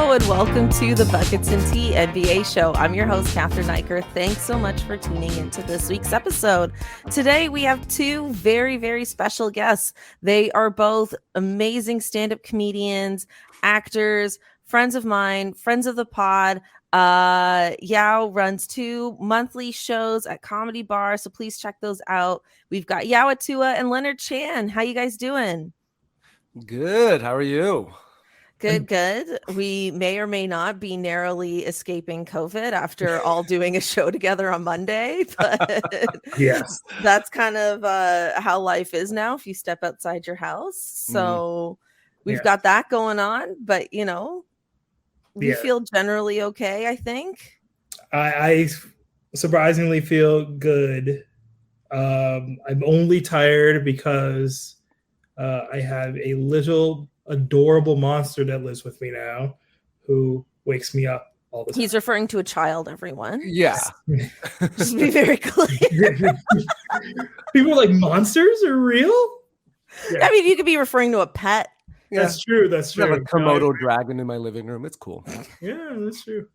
Hello and welcome to the Buckets and Tea NBA show. I'm your host, Cathryn Naiker. Thanks so much for tuning into this week's episode. Today we have two very, very special guests. They are both amazing stand-up comedians, actors, friends of mine, friends of the pod. Yao runs 2 monthly shows at Comedy Bar, so please check those out. We've got Yao Attuah and Leonard Chan. How you guys doing? Good. How are you? Good. We may or may not be narrowly escaping COVID after all doing a show together on Monday, but yes, that's kind of how life is now if you step outside your house. So we've got that going on, but you know, we feel generally okay, I think. I surprisingly feel good. I'm only tired because I have a little adorable monster that lives with me now who wakes me up all the time. He's referring to a child, everyone. Yeah. Just be very clear. People are like, monsters are real? Yeah. I mean, you could be referring to a pet. Yeah. That's true. That's true. I have a Komodo dragon in my living room. It's cool. Yeah, that's true.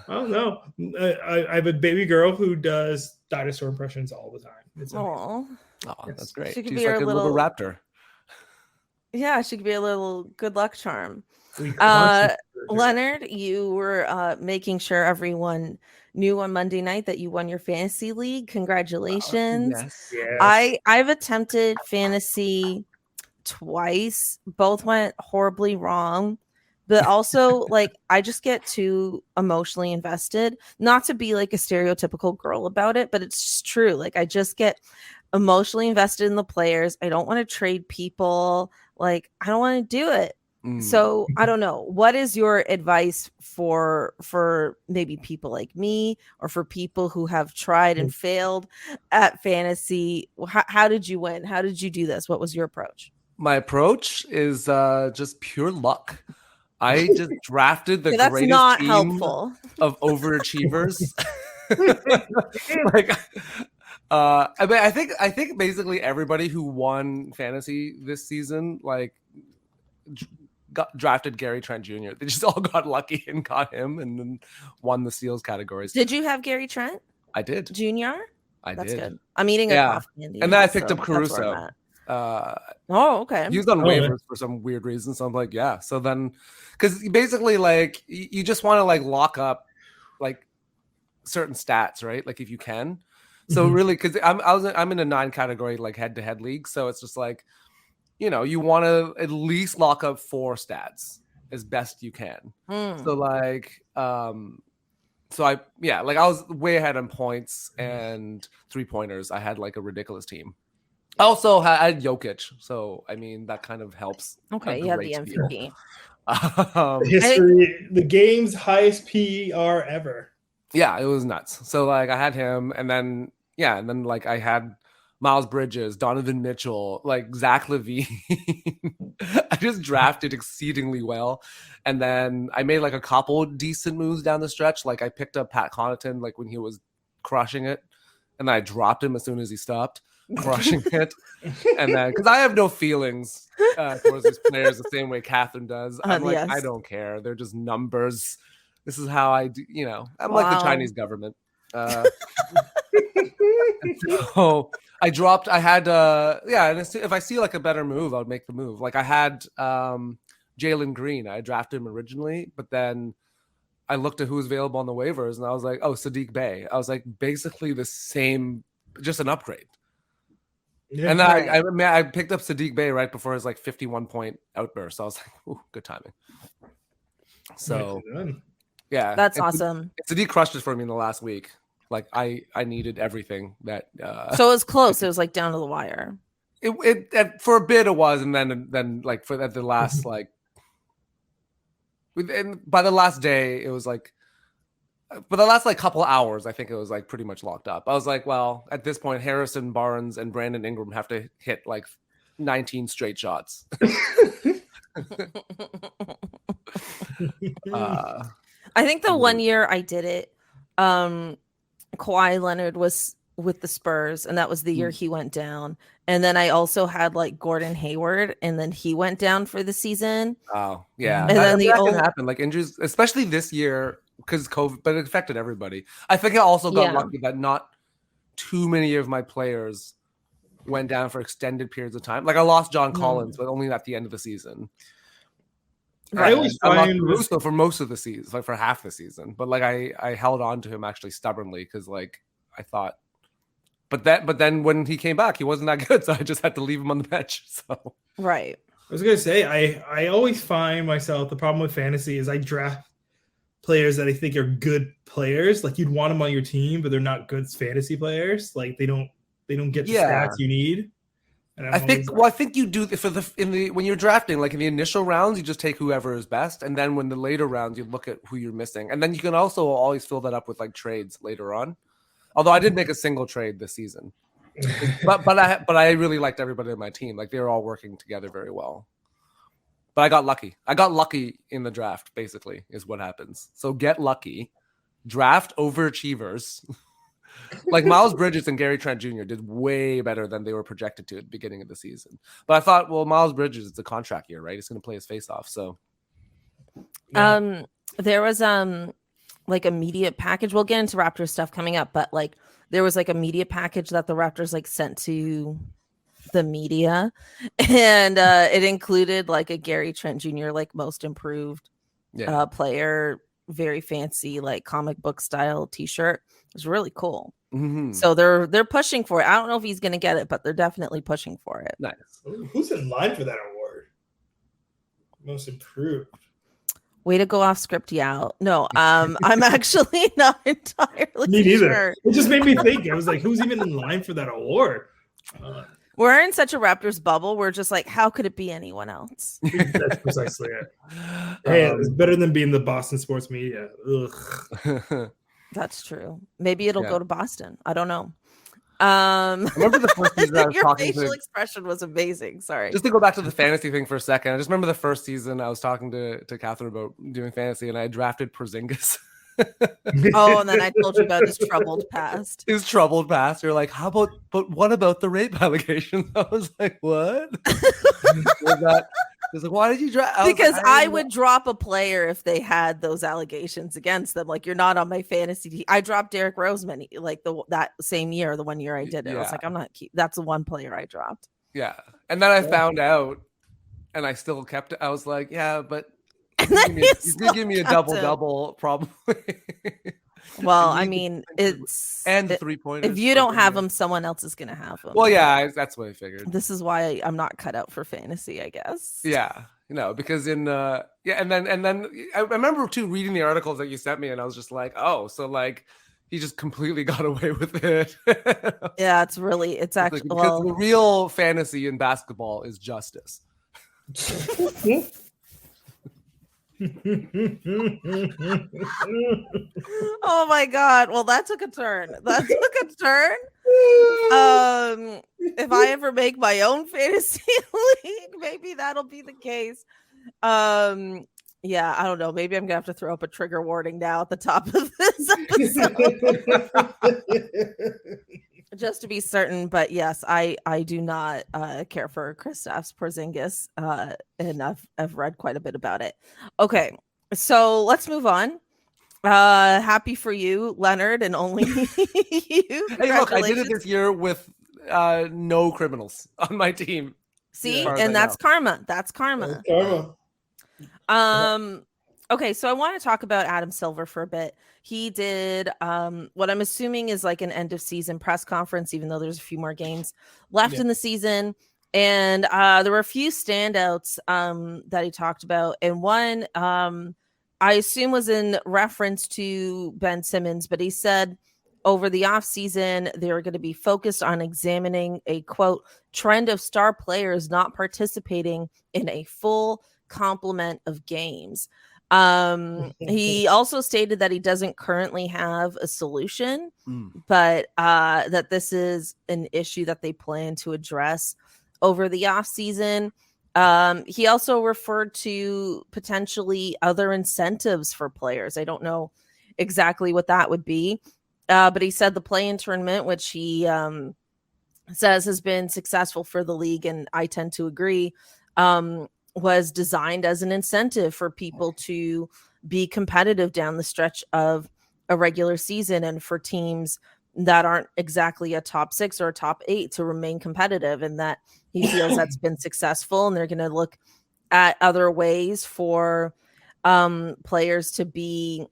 I don't know. I have a baby girl who does dinosaur impressions all the time. It's oh, that's great. She could She's be like a little raptor. Yeah, she could be a little good luck charm. Leonard, you were making sure everyone knew on Monday night that you won your fantasy league. Congratulations. Yes. I've attempted fantasy twice. Both went horribly wrong. But also, like, I just get too emotionally invested. Not to be like a stereotypical girl about it, but it's just true. Like, I just get emotionally invested in the players. I don't want to trade people. Like, I don't want to do it. So I don't know. What is your advice for maybe people like me or for people who have tried and failed at fantasy? How did you win? How did you do this? What was your approach? My approach is just pure luck. I just drafted the that's greatest not team helpful. Of overachievers. Like, I mean, I think basically everybody who won fantasy this season, like, got drafted Gary Trent Jr. They just all got lucky and got him, and then won the steals categories. Did you have Gary Trent? I did. Jr. That's did. Good. I'm eating a coffee. And then I picked up Caruso. Okay. He was on waivers for some weird reason, so I'm like, yeah. So then, because basically, like, you just want to like lock up like certain stats, right? Like if you can. So really, because I'm in a 9 category like head-to-head league, so it's just like, you know, you want to at least lock up 4 stats as best you can. So like, so I was way ahead on points and 3-pointers. I had like a ridiculous team. I also had Jokic, so I mean that kind of helps. Okay, you had the MVP. The game's highest PER ever. Yeah, it was nuts. So like I had him, and then like I had Miles Bridges, Donovan Mitchell, like Zach LaVine. I just drafted exceedingly well, and then I made like a couple decent moves down the stretch. Like I picked up Pat Connaughton like when he was crushing it, and then I dropped him as soon as he stopped crushing it. And then because I have no feelings towards these players the same way Cathryn does. I'm like, I don't care. They're just numbers. This is how I do, you know, I'm like the Chinese government. So I had and if I see like a better move, I would make the move. Like I had Jalen Green. I drafted him originally, but then I looked at who was available on the waivers, and I was like, oh, Sadiq Bey. I was like, basically the same, just an upgrade. Yeah, and then I picked up Sadiq Bey right before his like 51 point outburst. So I was like, ooh, good timing. So yeah, that's awesome. Sadiq crushed it for me in the last week. Like I needed everything that. So it was close. It was like down to the wire. It for a bit it was, and then like for the last like. And by the last day, it was like. For the last like couple hours, I think it was like pretty much locked up. I was like, well, at this point, Harrison Barnes and Brandon Ingram have to hit like 19 straight shots. I think the one year I did it, Kawhi Leonard was with the Spurs, and that was the year he went down. And then I also had like Gordon Hayward, and then he went down for the season. Oh, yeah. And then that can happen, like injuries, especially this year because COVID, but it affected everybody. I think I also got lucky that not too many of my players went down for extended periods of time. Like I lost John Collins, but only at the end of the season. I always find Russo for most of the season, like for half the season. But like I held on to him actually stubbornly because like I thought, but then when he came back, he wasn't that good, so I just had to leave him on the bench. So right. I was gonna say I always find myself, the problem with fantasy is I draft players that I think are good players. Like you'd want them on your team, but they're not good fantasy players. Like they don't get the stats you need. And I think you do when you're drafting, like in the initial rounds, you just take whoever is best, and then when the later rounds, you look at who you're missing, and then you can also always fill that up with like trades later on. Although I didn't make a single trade this season, but I really liked everybody on my team. Like they were all working together very well. But I got lucky. I got lucky in the draft. Basically, is what happens. So get lucky, draft overachievers. Like Miles Bridges and Gary Trent Jr. did way better than they were projected to at the beginning of the season. But I thought, well, Miles Bridges, it's a contract year, right? He's going to play his face off. So, there was like a media package. We'll get into Raptors stuff coming up, but like there was like a media package that the Raptors like sent to the media, and it included like a Gary Trent Jr. like most improved player, very fancy like comic book style T-shirt. It was really cool. Mm-hmm. So they're pushing for it. I don't know if he's going to get it, but they're definitely pushing for it. Nice. Who's in line for that award? Most improved. Way to go off script, Yao. No, I'm actually not entirely Me neither. sure. It just made me think. I was like, who's even in line for that award? We're in such a Raptors bubble. We're just like, how could it be anyone else? That's precisely it. Hey, it's better than being the Boston sports media. Ugh. That's true. Maybe it'll go to Boston. I don't know. I remember the first season I was your talking facial expression was amazing. Sorry. Just to go back to the fantasy thing for a second, I just remember the first season I was talking to Cathryn about doing fantasy, and I drafted Porzingis. And then I told you about his troubled past. You're like, but what about the rape allegations? I was like, what? He's like, why did you draft? Because I would drop a player if they had those allegations against them. Like, you're not on my fantasy team. I dropped Derrick Rose that same year, the 1 year I did it. I was like, I'm not. That's the one player I dropped. Yeah, and then I found out, and I still kept it. I was like, yeah, but he's gonna give me a double probably. Well, I mean, it's and the 3-pointers. If you don't have them, someone else is gonna have them. Well, yeah, that's what I figured. This is why I'm not cut out for fantasy, I guess. Yeah, because and then I remember too reading the articles that you sent me, and I was just like, oh, so like he just completely got away with it. Yeah, it's actually because the real fantasy in basketball is justice. Oh my god. Well, that took a turn. If I ever make my own fantasy league, maybe that'll be the case. Yeah, I don't know. Maybe I'm gonna have to throw up a trigger warning now at the top of this episode. Just to be certain, but yes, I do not care for Kristaps Porzingis, and I've read quite a bit about it. Okay, so let's move on. Happy for you, Leonard, and only you. Hey, look, I did it this year with no criminals on my team. See, and that's karma. That's karma. Okay, so I want to talk about Adam Silver for a bit. He did what I'm assuming is like an end of season press conference, even though there's a few more games left in the season. And there were a few standouts that he talked about. And one, I assume, was in reference to Ben Simmons, but he said over the offseason, they were going to be focused on examining a, quote, trend of star players not participating in a full complement of games. He also stated that he doesn't currently have a solution, but that this is an issue that they plan to address over the off season. He also referred to potentially other incentives for players. I don't know exactly what that would be. But he said the play-in tournament, which he says has been successful for the league, and I tend to agree, was designed as an incentive for people to be competitive down the stretch of a regular season, and for teams that aren't exactly a top 6 or a top 8 to remain competitive, and that he feels that's been successful, and they're going to look at other ways for players to be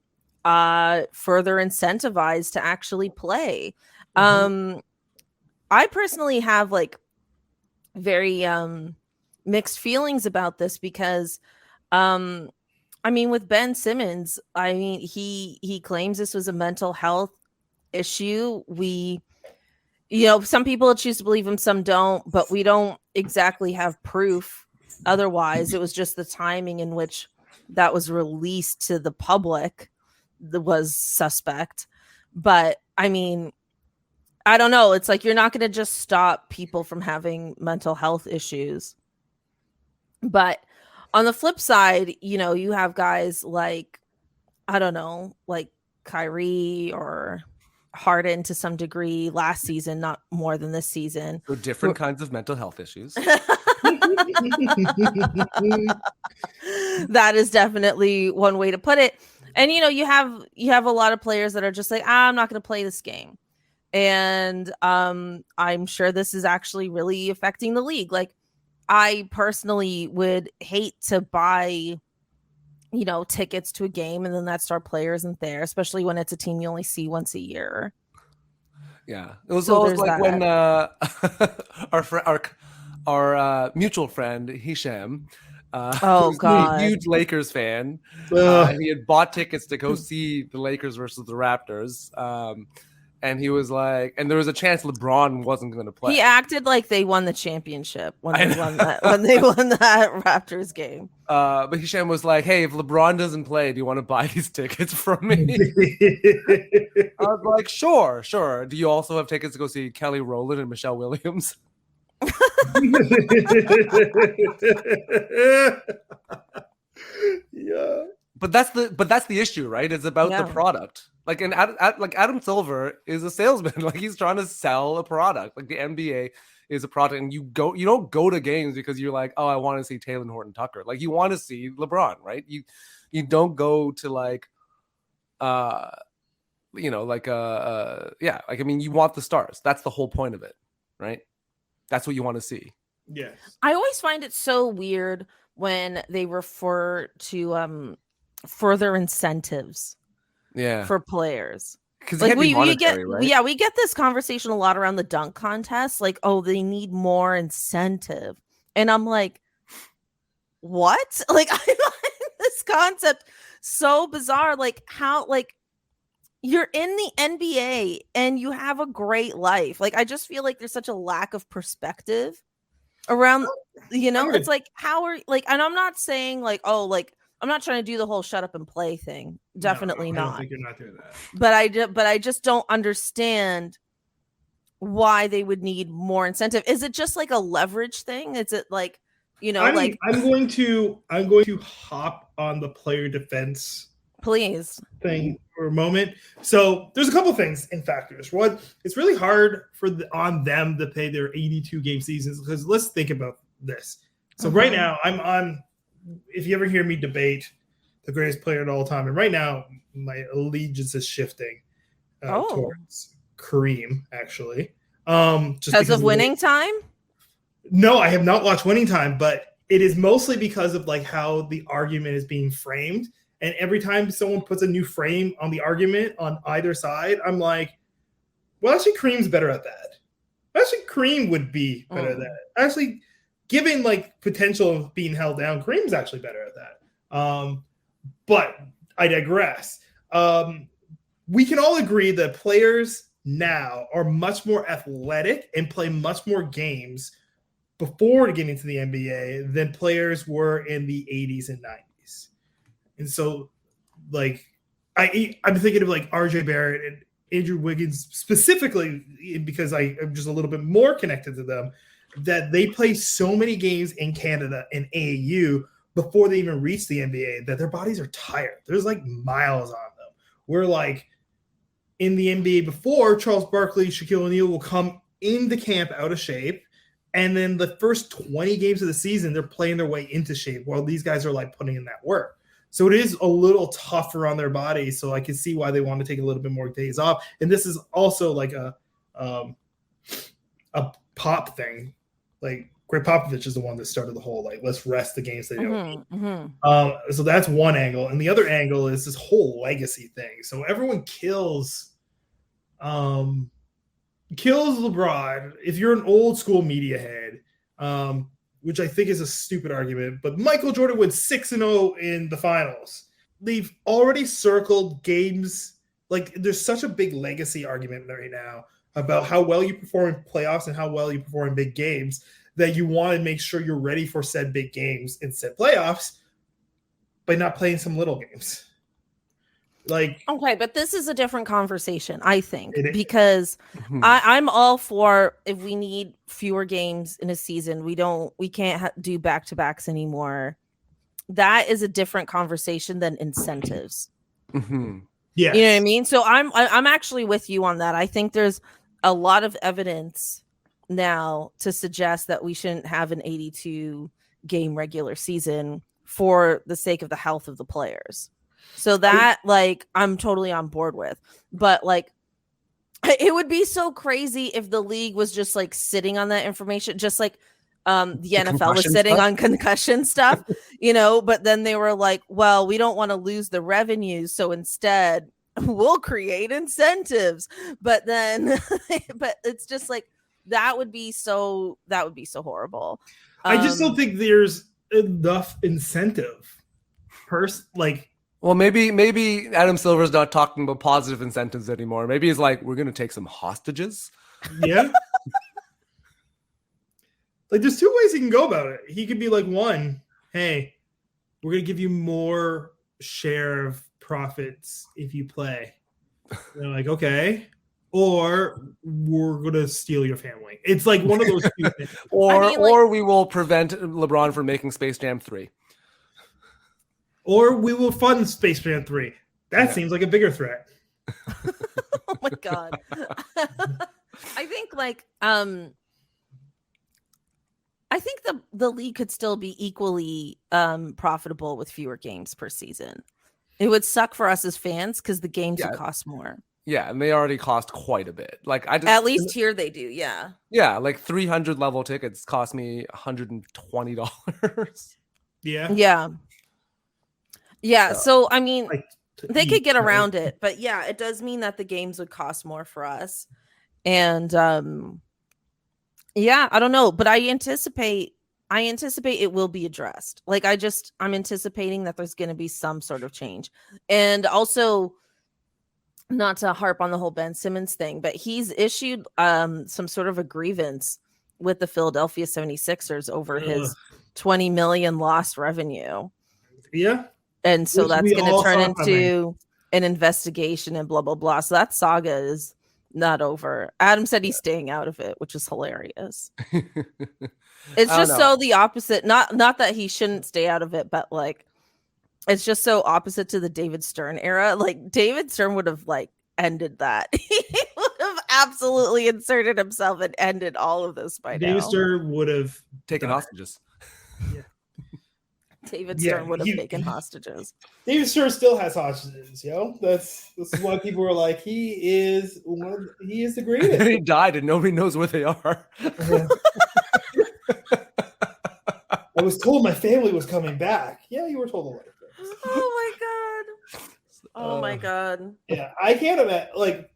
further incentivized to actually play. I personally have like very mixed feelings about this because I mean, with Ben Simmons, I mean, he claims this was a mental health issue. Some people choose to believe him, some don't, but we don't exactly have proof otherwise. It was just the timing in which that was released to the public that was suspect. But I mean, I don't know. It's like you're not going to just stop people from having mental health issues. But on the flip side, you have guys like, I don't know, like Kyrie or Harden to some degree last season, not more than this season. So different kinds of mental health issues. That is definitely one way to put it. And you have a lot of players that are just like, I'm not going to play this game. And I'm sure this is actually really affecting the league. Like, I personally would hate to buy, tickets to a game and then that star player isn't there, especially when it's a team you only see once a year. Yeah, it was always like when our mutual friend Hisham, who's a huge Lakers fan, he had bought tickets to go see the Lakers versus the Raptors. And he was like, and there was a chance LeBron wasn't going to play. He acted like they won the championship when they won that Raptors game. But Hisham was like, "Hey, if LeBron doesn't play, do you want to buy these tickets from me?" I was like, "Sure." Do you also have tickets to go see Kelly Rowland and Michelle Williams? Yeah. But that's the issue, right? It's about the product. Like, and Adam Silver is a salesman. Like, he's trying to sell a product. Like, the NBA is a product, and you don't go to games because you're like, oh, I want to see Taylor Horton Tucker. Like, you want to see LeBron, right? You don't go to like, I mean, you want the stars. That's the whole point of it, right? That's what you want to see. Yes. I always find it so weird when they refer to further incentives for players, because like we get right? we get this conversation a lot around the dunk contest, like, oh, they need more incentive, and I'm like, what? Like, I find this concept so bizarre. Like, how, like, you're in the NBA and you have a great life. Like, I just feel like there's such a lack of perspective around, it's like, how are, like, and I'm not saying like, oh, like, I'm not trying to do the whole shut up and play thing. Definitely not. I don't think you're not doing that. But I just don't understand why they would need more incentive. Is it just like a leverage thing? Is it like, I'm going to hop on the player defense thing for a moment. So there's a couple things and factors. One, it's really hard on them to pay their 82 game seasons, because let's think about this. So right now I'm on, if you ever hear me debate the greatest player of all time, and right now my allegiance is shifting towards Kareem, actually. Just because of Winning Time? No, I have not watched Winning Time, but it is mostly because of like how the argument is being framed. And every time someone puts a new frame on the argument on either side, I'm like, well, actually, Kareem's better at that. Actually, Kareem would be better at that. Actually, given like potential of being held down, Kareem's actually better at that. But I digress. We can all agree that players now are much more athletic and play much more games before getting into the NBA than players were in the 80s and 90s. And so, like, I'm thinking of like RJ Barrett and Andrew Wiggins specifically, because I am just a little bit more connected to them, that they play so many games in Canada and AAU before they even reach the NBA that their bodies are tired. There's like miles on them. We're like, in the NBA before, Charles Barkley, Shaquille O'Neal will come into camp out of shape. And then the first 20 games of the season, they're playing their way into shape while these guys are like putting in that work. So it is a little tougher on their bodies. So I can see why they want to take a little bit more days off. And this is also like a pop thing. Like Greg Popovich is the one that started the whole like let's rest the games they don't need. So that's one angle, and the other angle is this whole legacy thing. So everyone kills LeBron if you're an old school media head, which I think is a stupid argument. But Michael Jordan went 6-0 in the finals. They've already circled games. Like there's such a big legacy argument right now about how well you perform in playoffs and how well you perform in big games, that you want to make sure you're ready for said big games and said playoffs by not playing some little games. Like, okay, but this is a different conversation, I think, because I'm all for if we need fewer games in a season, we can't do back-to-backs anymore. That is a different conversation than incentives. Yeah, you know what I mean? So I'm actually with you on that. I think there's a lot of evidence now to suggest that we shouldn't have an 82 game regular season for the sake of the health of the players. So that like I'm totally on board with. But like it would be so crazy if the league was just like sitting on that information, just like the NFL was sitting on concussion stuff, you know, but then they were like, well, we don't want to lose the revenue, so instead we'll create incentives. But then but it's just like that would be so horrible. I just don't think there's enough incentive. Well, maybe Adam Silver's not talking about positive incentives anymore. Maybe he's like, we're gonna take some hostages. Yeah. Like there's two ways he can go about it. He could be like, one, hey, we're gonna give you more share of profits if you play. And they're like, okay. Or we're gonna steal your family. It's like one of those two things. or we will prevent LeBron from making Space Jam 3. Or we will fund Space Jam 3. That seems like a bigger threat. Oh my god. I think like I think the league could still be equally profitable with fewer games per season. It would suck for us as fans because the games would cost more. Yeah, and they already cost quite a bit. Like at least here they do, yeah. Yeah, like 300 level tickets cost me $120. Yeah. Yeah. Yeah, so I mean, they could get around it, but yeah, it does mean that the games would cost more for us. And yeah, I don't know, but I anticipate it will be addressed. Like I'm anticipating that there's going to be some sort of change. And also, not to harp on the whole Ben Simmons thing, but he's issued some sort of a grievance with the Philadelphia 76ers over his 20 million lost revenue. Yeah. And so that's going to turn into an investigation and blah, blah, blah. So that saga is not over. Adam said he's staying out of it, which is hilarious. It's just so the opposite. Not that he shouldn't stay out of it, but like it's just so opposite to the David Stern era. Like David Stern would have like ended that. He would have absolutely inserted himself and ended all of this by now. David Stern would have taken hostages. Yeah. David Stern would have taken hostages. David Stern still has hostages, yo. This is why people were like, he is the greatest. He died and nobody knows where they are. I was told my family was coming back. Yeah, you were told a lot of things. Oh my god. Oh my god. Yeah, I can't imagine like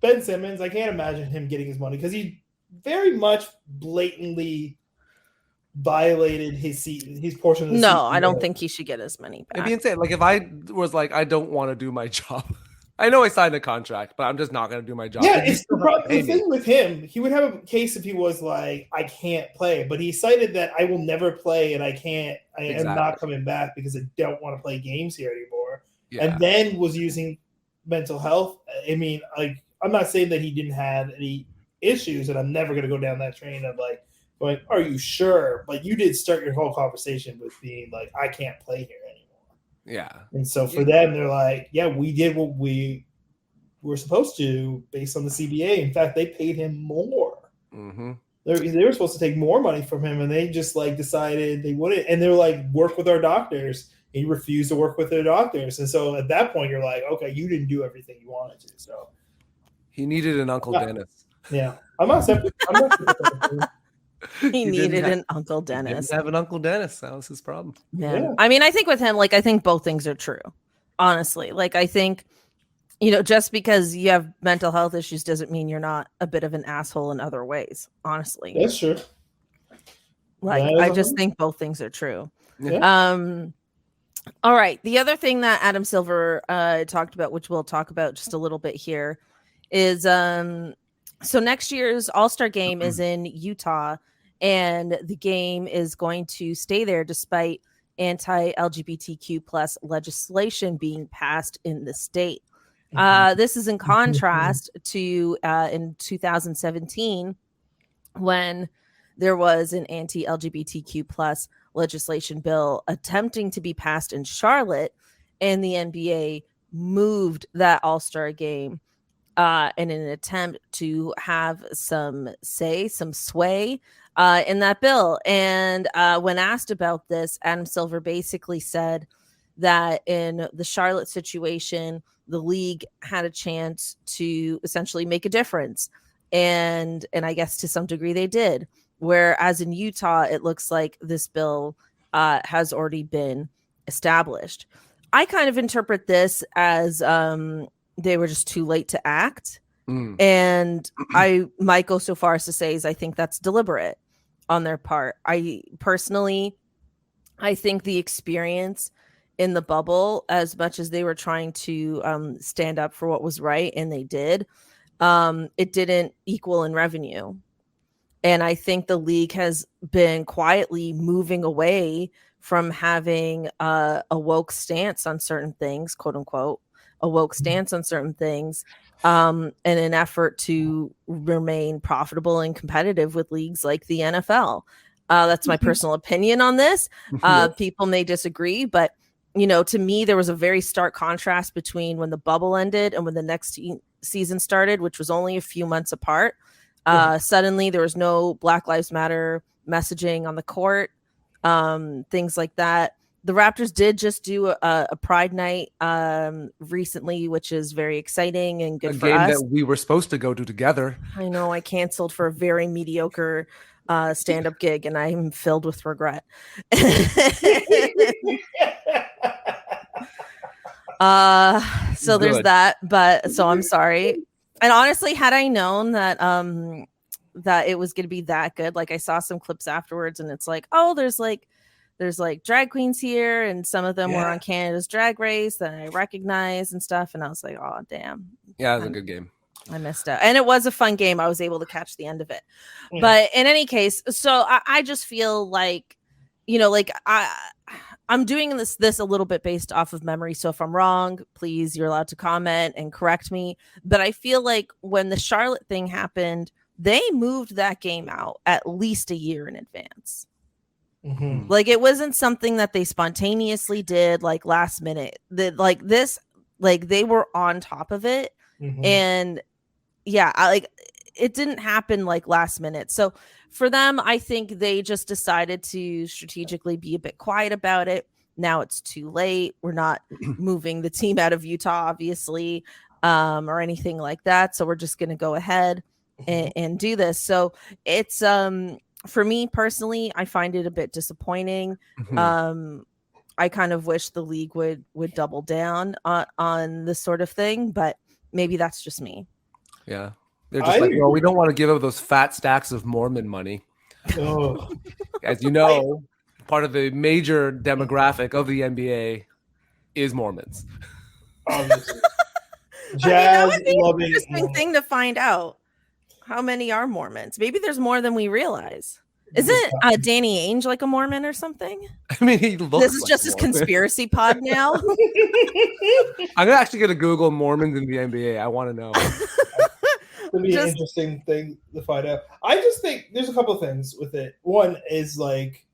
Ben Simmons. I can't imagine him getting his money because he very much blatantly violated his portion of the season. I don't think he should get his money back. It'd be insane. Like if I was like, I don't want to do my job. I know I signed a contract, but I'm just not going to do my job. Yeah, it's the thing with him. He would have a case if he was like, I can't play, but he cited that I will never play and I am not coming back because I don't want to play games here anymore. Yeah. And then was using mental health. I mean, like I'm not saying that he didn't have any issues, and I'm never going to go down that train of like going, are you sure? But you did start your whole conversation with being like, I can't play here anymore. Yeah. And so for them, they're like, yeah, we did what we were supposed to based on the CBA. In fact, they paid him more. Mm-hmm. They were supposed to take more money from him, and they just like decided they wouldn't. And they're like, work with our doctors. And he refused to work with their doctors. And so at that point, you're like, okay, you didn't do everything you wanted to. So he needed an Uncle Dennis. Yeah, I'm not. He needed an Uncle Dennis. He didn't have an Uncle Dennis. That was his problem. Yeah. I mean, I think with him, like, I think both things are true. Honestly, like, I think, you know, just because you have mental health issues doesn't mean you're not a bit of an asshole in other ways. Honestly, that's true. Like, I just think both things are true. Yeah. All right. The other thing that Adam Silver talked about, which we'll talk about just a little bit here, is so next year's All-Star game is in Utah, and the game is going to stay there despite anti-LGBTQ plus legislation being passed in the state. This is in contrast to in 2017 when there was an anti-LGBTQ plus legislation bill attempting to be passed in Charlotte, and the NBA moved that All-Star game in an attempt to have some sway in that bill. And when asked about this, Adam Silver basically said that in the Charlotte situation, the league had a chance to essentially make a difference. And I guess to some degree they did. Whereas in Utah, it looks like this bill has already been established. I kind of interpret this as they were just too late to act. And I might go so far as to say is I think that's deliberate on their part. I think the experience in the bubble, as much as they were trying to stand up for what was right, and they did, it didn't equal in revenue. And I think the league has been quietly moving away from having a woke stance on certain things, quote unquote, a woke stance on certain things, in an effort to remain profitable and competitive with leagues like the NFL. That's my personal opinion on this. People may disagree, but you know, to me, there was a very stark contrast between when the bubble ended and when the next season started, which was only a few months apart. Suddenly there was no Black Lives Matter messaging on the court, things like that. The Raptors did just do a Pride night recently, which is very exciting and good for us. A game that we were supposed to go to together. I know, I canceled for a very mediocre stand-up gig, and I'm filled with regret. So there's that, but so I'm sorry. And honestly, had I known that that it was going to be that good, like I saw some clips afterwards, and it's like, oh, there's like drag queens here, and some of them were on Canada's Drag Race that I recognize and stuff, and I was like, oh damn. Yeah, it was a good game. I missed out, and it was a fun game. I was able to catch the end of it, but in any case, so I just feel like, you know, like I'm doing this a little bit based off of memory. So if I'm wrong, please, you're allowed to comment and correct me. But I feel like when the Charlotte thing happened, they moved that game out at least a year in advance. Mm-hmm. Like it wasn't something that they spontaneously did like last minute. That like this, like they were on top of it. Mm-hmm. And yeah, it didn't happen like last minute. So for them, I think they just decided to strategically be a bit quiet about it. Now it's too late. We're not moving the team out of Utah, obviously, or anything like that. So we're just going to go ahead and do this. So it's for me personally, I find it a bit disappointing. Mm-hmm. I kind of wish the league would double down on this sort of thing, but maybe that's just me. Yeah. They're just well, we don't want to give up those fat stacks of Mormon money. Oh. As you know, part of the major demographic of the NBA is Mormons. Jazz, that would be an interesting thing to find out. How many are Mormons? Maybe there's more than we realize. Isn't Danny Ainge like a Mormon or something? I mean, he looks. This is like just his conspiracy pod now. I'm actually going to Google Mormons in the NBA. I want to know. It'll be an interesting thing to find out. I just think there's a couple of things with it. One is like,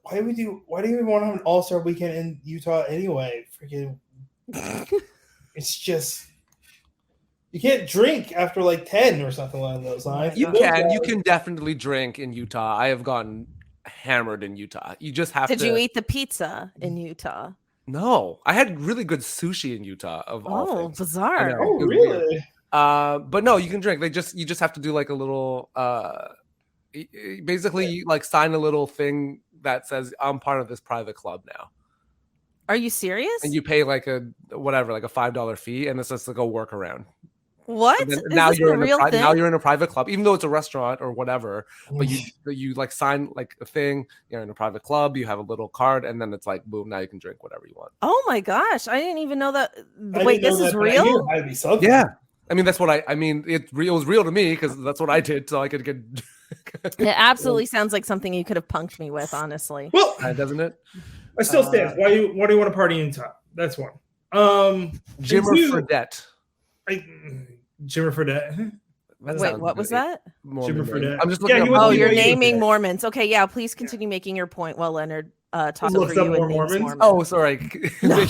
why do you even want to have an All-Star weekend in Utah anyway? Freaking, it's just You can't drink after like 10 or something along those lines. You can definitely drink in Utah. I have gotten hammered in Utah. You just have to. Did you eat the pizza in Utah? No, I had really good sushi in Utah. Of all things. Bizarre. Oh, really? But no, you can drink. You just have to do like a little. Basically, you like sign a little thing that says I'm part of this private club now. Are you serious? And you pay like a $5 fee, and it's just like a workaround. What? Now you're in a private club, even though it's a restaurant or whatever. But you like sign like a thing. You're in a private club. You have a little card, and then it's like boom. Now you can drink whatever you want. Oh my gosh! I didn't even know that. Wait, this is real? Yeah, I mean that's what I mean. It was real to me because that's what I did, so I could get. It absolutely sounds like something you could have punked me with, honestly. Well, doesn't it? I still stand. Why do you want to party in Utah? That's one. Jimmer Fredette. Jimmer Fredette. Wait, what was that? Jimmer Fredette. I'm just looking up. You're naming Mormons. Okay, yeah. Please continue making your point while Leonard talks over you and names Mormons. Oh, sorry. No,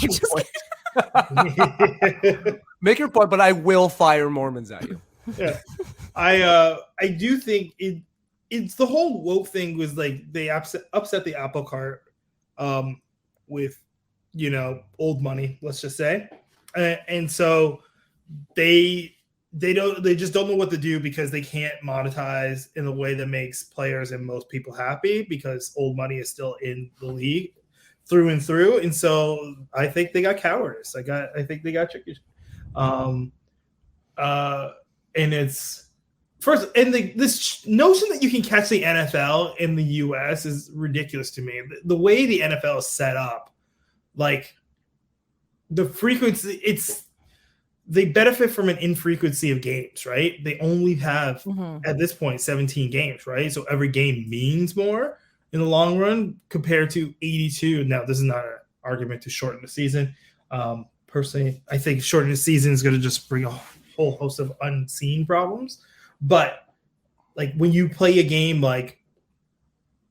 Make your point, but I will fire Mormons at you. Yeah, I do think it's the whole woke thing was like they upset the apple cart with old money, let's just say, and so they just don't know what to do because they can't monetize in a way that makes players and most people happy because old money is still in the league through and through, and so I think they got cowardice. I think they got tricky. And it's first, and this notion that you can catch the NFL in the U.S. is ridiculous to me. The way the NFL is set up, like the frequency, they benefit from an infrequency of games, right? They only have at this point 17 games, right? So every game means more in the long run compared to 82. Now, this is not an argument to shorten the season. Personally, I think shortening the season is going to just bring a whole host of unseen problems. But like when you play a game like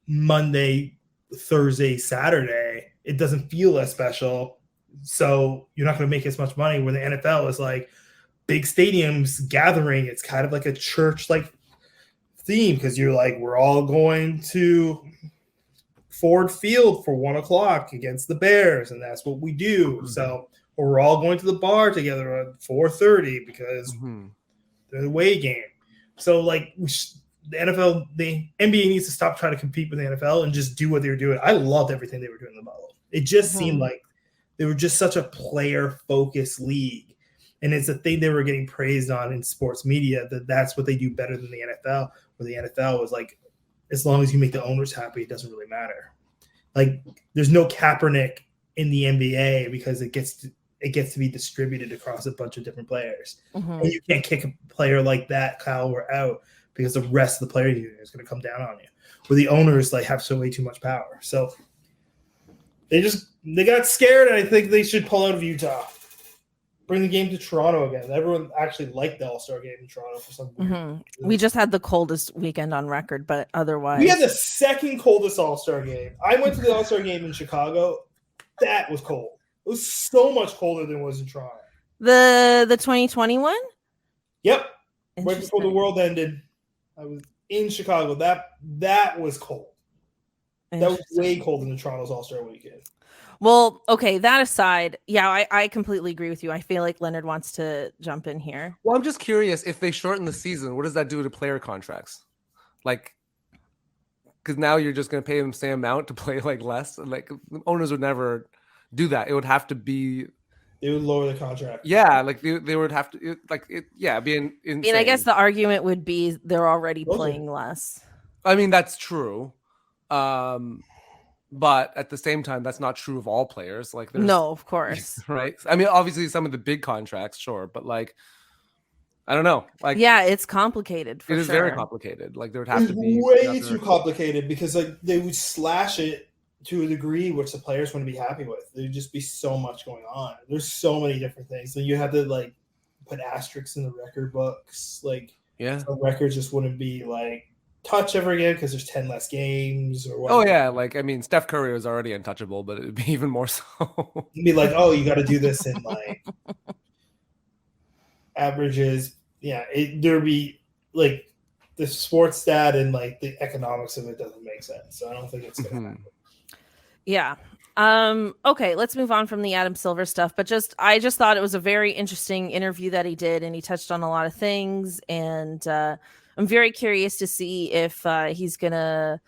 Monday, Thursday, Saturday, it doesn't feel as special. So you're not going to make as much money where the NFL is like big stadiums gathering. It's kind of like a church like theme because you're like, we're all going to Ford Field for 1:00 against the Bears. And that's what we do. So, or we're all going to the bar together at 4:30 because they're the away game. So like the NFL, the NBA needs to stop trying to compete with the NFL and just do what they were doing. I loved everything they were doing in the bubble. It just seemed like they were just such a player-focused league. And it's a thing they were getting praised on in sports media that's what they do better than the NFL, where the NFL was like, as long as you make the owners happy, it doesn't really matter. Like there's no Kaepernick in the NBA because it gets to be distributed across a bunch of different players. And you can't kick a player like that, Kyle, we're out because the rest of the player union is going to come down on you. Where the owners like have way too much power. So they got scared, and I think they should pull out of Utah. Bring the game to Toronto again. Everyone actually liked the All-Star game in Toronto for some reason. We just had the coldest weekend on record, but otherwise we had the second coldest All-Star game. I went to the All-Star game in Chicago. That was cold. It was so much colder than it was in Toronto. The 2021? Yep. Right before the world ended, I was in Chicago. That was cold. That was way colder than Toronto's All-Star weekend. Well, okay, that aside, yeah, I completely agree with you. I feel like Leonard wants to jump in here. Well, I'm just curious, if they shorten the season, what does that do to player contracts? Like, because now you're just going to pay them the same amount to play like less. Like owners would never do that. It would have to be. They would lower the contract. Yeah, like they would have to being insane. I mean, I guess the argument would be they're already playing less. I mean, that's true. But at the same time, that's not true of all players. Like, no, of course, right? I mean, obviously, some of the big contracts, sure, but like, I don't know. Like, yeah, it's complicated. It is very complicated. Like, there would have to be way too complicated because like they would slash it to a degree which the players wouldn't be happy with. There'd just be so much going on. There's so many different things. So you have to like put asterisks in the record books. Like, the records just wouldn't be like touch ever again because there's 10 less games or whatever. Oh yeah, like I mean Steph Curry was already untouchable, but it'd be even more so. It'd be like, oh, you got to do this in like averages. Yeah, there'd be like the sports stat and like the economics of it doesn't make sense. So I don't think it's gonna happen. Yeah. Okay, let's move on from the Adam Silver stuff, but I just thought it was a very interesting interview that he did, and he touched on a lot of things, and I'm very curious to see if he's gonna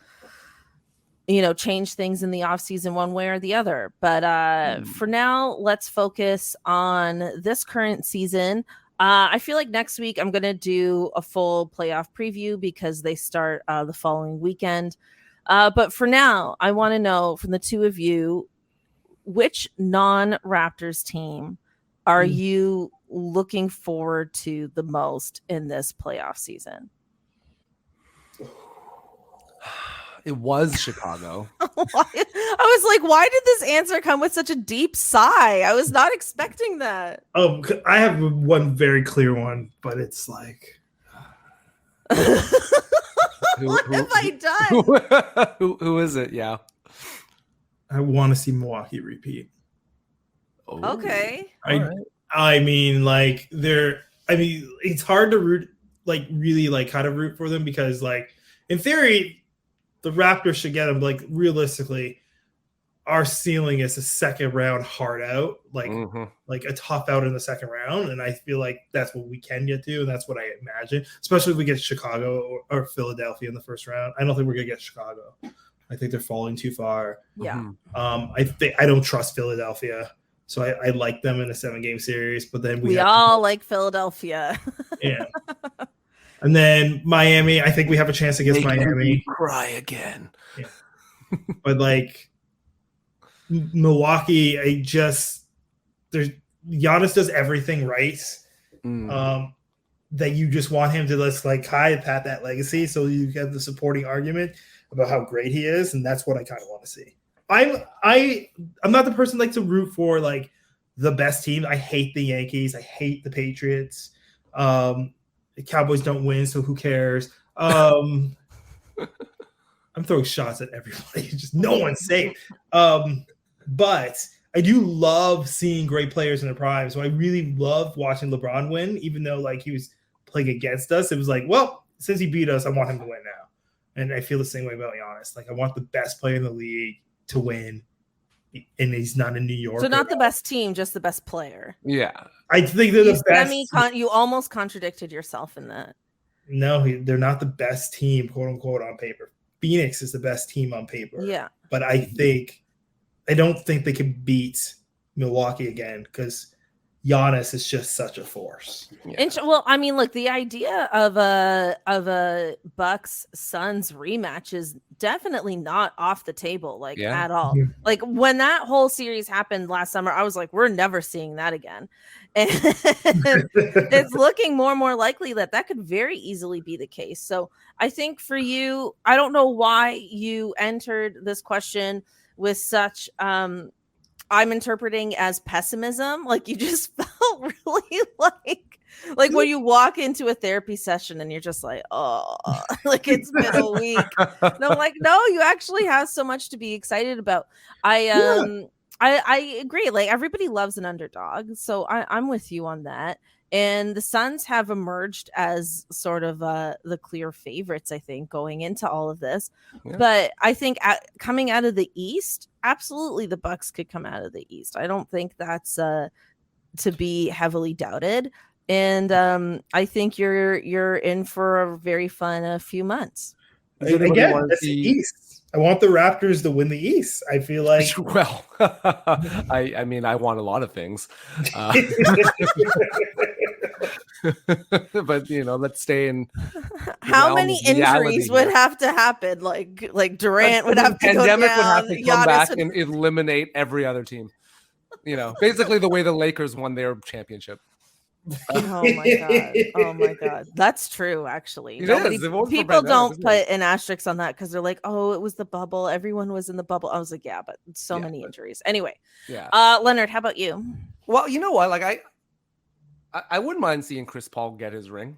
change things in the off season one way or the other. But for now, let's focus on this current season. I feel like next week I'm going to do a full playoff preview because they start the following weekend. But for now, I want to know from the two of you, which non-Raptors team are you looking forward to the most in this playoff season? It was Chicago. I was like, why did this answer come with such a deep sigh? I was not expecting that. Oh, I have one very clear one, but it's like, what have I done? Who is it? Yeah. I want to see Milwaukee repeat. Oh. Okay. I mean, like it's hard to root, like really like kind of root for them because like in theory, the Raptors should get them. Like realistically, our ceiling is a second round hard out, like a tough out in the second round, and I feel like that's what we can get to, and that's what I imagine. Especially if we get Chicago or Philadelphia in the first round. I don't think we're gonna get Chicago. I think they're falling too far. Yeah. I don't trust Philadelphia, so I like them in a 7-game series. But then we all like Philadelphia. Yeah. And then Miami, I think we have a chance against Miami. Cry again. Yeah. But like Milwaukee, Giannis does everything right. That you just want him to just like pat that legacy, so you have the supporting argument about how great he is, and that's what I kind of want to see. I'm not the person like to root for like the best team. I hate the Yankees. I hate the Patriots. The Cowboys don't win, so who cares? I'm throwing shots at everybody. Just no one's safe. But I do love seeing great players in their prime. So I really love watching LeBron win, even though like he was playing against us. It was like, well, since he beat us, I want him to win now. And I feel the same way about Giannis. Like I want the best player in the league to win, and he's not in New York. So not the best team, just the best player. Yeah. I think they're the best. You almost contradicted yourself in that. No, they're not the best team, quote unquote, on paper. Phoenix is the best team on paper. Yeah. But I don't think they can beat Milwaukee again because Giannis is just such a force. Yeah. Well, I mean, look, the idea of a Bucks Suns rematch is definitely not off the table, like at all. Yeah. Like when that whole series happened last summer, I was like, we're never seeing that again. And it's looking more and more likely that could very easily be the case. So I think for you, I don't know why you entered this question with such I'm interpreting as pessimism. Like you just felt really like when you walk into a therapy session and you're just like, oh, like it's been a week. And I'm like, no, you actually have so much to be excited about. I agree. Like everybody loves an underdog. So I'm with you on that. And the Suns have emerged as sort of the clear favorites, I think, going into all of this. Yeah. But I think coming out of the East, absolutely the Bucks could come out of the East. I don't think that's to be heavily doubted. And I think you're in for a very fun few months. Again, that's the East. I want the Raptors to win the East. I feel like well, I mean, I want a lot of things. But let's stay in. How many injuries would have to happen? Like Durant would have to go down. Pandemic would have to come back and eliminate every other team. Basically the way the Lakers won their championship. Oh my god, that's true. Actually, people don't put an asterisk on that because they're like, oh, it was the bubble. Everyone was in the bubble. I was like, yeah, but so many injuries. Anyway, Leonard, how about you? Well, you know what? Like I wouldn't mind seeing Chris Paul get his ring.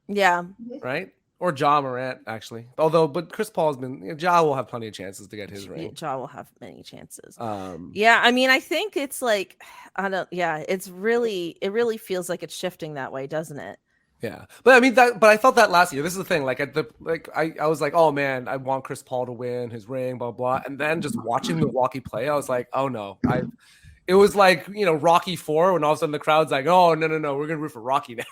Yeah. Right. Or Ja Morant, actually. But Chris Paul's been Ja will have plenty of chances to get his ring. Ja will have many chances. Um, Yeah, I mean, I think it's like it really feels like it's shifting that way, doesn't it? Yeah, but I mean but I felt that last year. This is the thing. Like I was like, oh man, I want Chris Paul to win his ring, blah blah. And then just watching Milwaukee play, I was like, oh no, It was like, Rocky IV when all of a sudden the crowd's like, oh no, we're gonna root for Rocky now.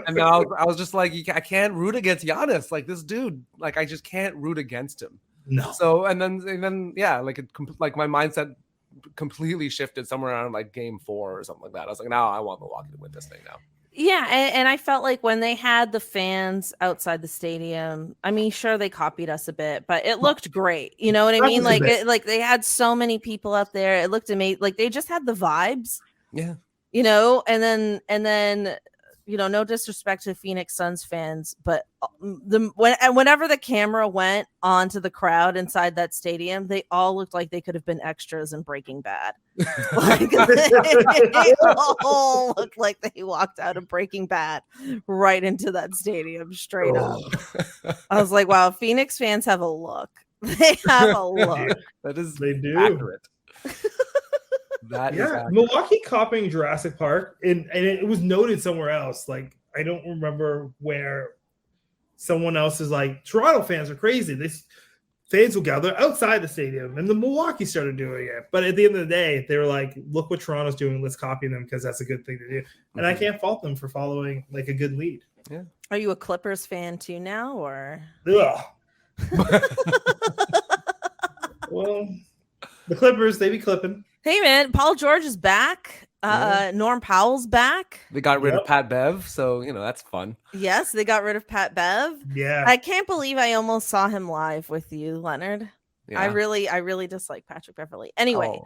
And now I was just like, I can't root against Giannis. Like this dude, like I just can't root against him. No. So and then yeah, like my mindset completely shifted somewhere around like game 4 or something like that. I was like, now I want Milwaukee to win this thing now. Yeah, and I felt like when they had the fans outside the stadium, I mean, sure they copied us a bit, but it looked great. You know what I mean? Like they had so many people out there. It looked amazing. Like they just had the vibes. Yeah. And then no disrespect to Phoenix Suns fans, but whenever the camera went onto the crowd inside that stadium, they all looked like they could have been extras in Breaking Bad. Like, they all looked like they walked out of Breaking Bad right into that stadium straight up. I was like, wow, Phoenix fans have a look. They have a look. They do. Accurate. Milwaukee copying Jurassic Park, and it was noted somewhere else. Like I don't remember where. Someone else is like, Toronto fans are crazy. Fans will gather outside the stadium, and the Milwaukee started doing it. But at the end of the day, they were like, look what Toronto's doing. Let's copy them because that's a good thing to do. And I can't fault them for following like a good lead. Yeah. Are you a Clippers fan too now, or? Ugh. Well, the Clippers, they be clipping. Hey man, Paul George is back. Norm Powell's back. They got rid of Pat Bev, so that's fun. Yes, they got rid of Pat Bev. Yeah. I can't believe I almost saw him live with you, Leonard. Yeah. I really dislike Patrick Beverley. Anyway.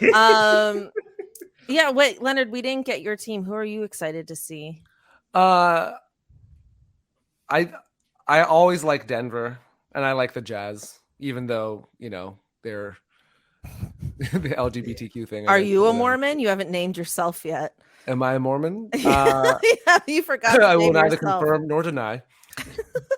Yeah, wait, Leonard, we didn't get your team. Who are you excited to see? I always like Denver, and I like the Jazz, even though, they're the LGBTQ thing. Are you a Mormon? You haven't named yourself yet. Am I a Mormon? Yeah, you forgot. I will neither confirm nor deny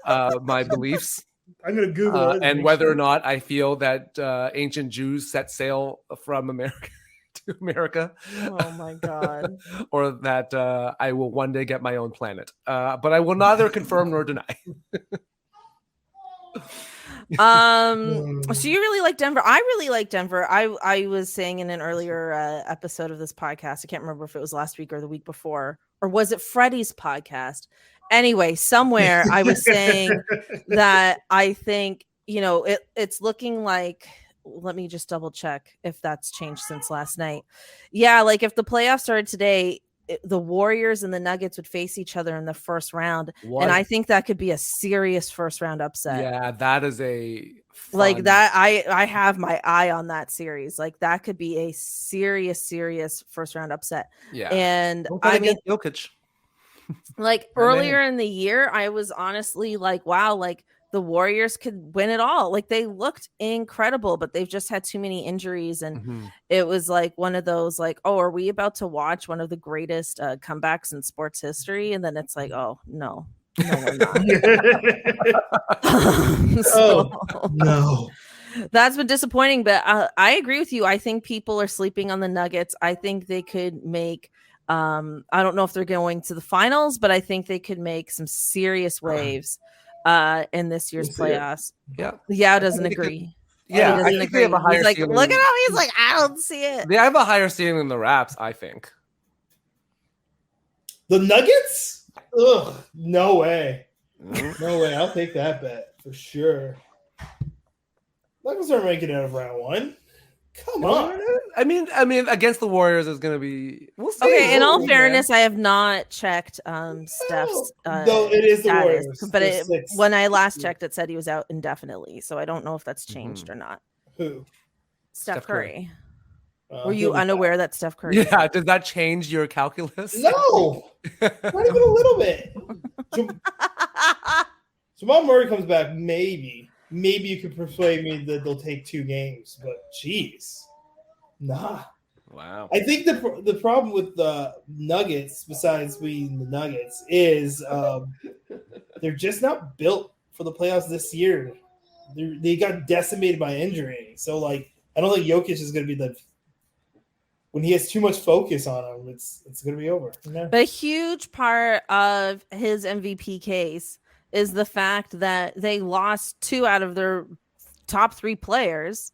my beliefs. I'm going to Google it. And whether or not I feel that ancient Jews set sail from America to America. Oh my God. Or that I will one day get my own planet. But I will neither confirm nor deny. So you really like Denver. I really like Denver. I was saying in an earlier episode of this podcast, I can't remember if it was last week or the week before, or was it Freddie's podcast? Anyway, somewhere I was saying that I think, it's looking like, let me just double check if that's changed since last night. Yeah, like if the playoffs started today, the Warriors and the Nuggets would face each other in the first round. And I think that could be a serious first round upset. Yeah, that is a fun... like that. I have my eye on that series. Like that could be a serious first round upset. Yeah. And I mean, Jokic. Like earlier in the year, I was honestly like, wow, like the Warriors could win it all. Like they looked incredible, but they've just had too many injuries. And it was like one of those like, oh, are we about to watch one of the greatest comebacks in sports history? And then it's like, oh, no, we're not. No. That's been disappointing, but I agree with you. I think people are sleeping on the Nuggets. I think they could make, I don't know if they're going to the finals, but I think they could make some serious waves in this year's playoffs. Yeah, doesn't agree. Yeah, he doesn't agree. He's like, look at him. He's like, I don't see it. They have a higher ceiling than the Raps, I think. The Nuggets? Ugh, no way. No way. I'll take that bet for sure. Nuggets are making it out of round one. Come on. I mean, against the Warriors is going to be. We'll see. Okay. In all fairness, I have not checked Steph's. No, it is the Warriors. But when I last checked, it said he was out indefinitely. So I don't know if that's changed or not. Who? Steph Curry. Were you unaware that Steph Curry? Yeah. Does that change your calculus? No, not even a little bit. Jamal Murray comes back, maybe you could persuade me that they'll take 2 games, but geez, nah. Wow. I think the problem with the Nuggets, besides being the Nuggets, is they're just not built for the playoffs this year. They got decimated by injury. So, like, I don't think Jokic is going to be when he has too much focus on him, it's going to be over. But a huge part of his MVP case is the fact that they lost 2 out of their top 3 players,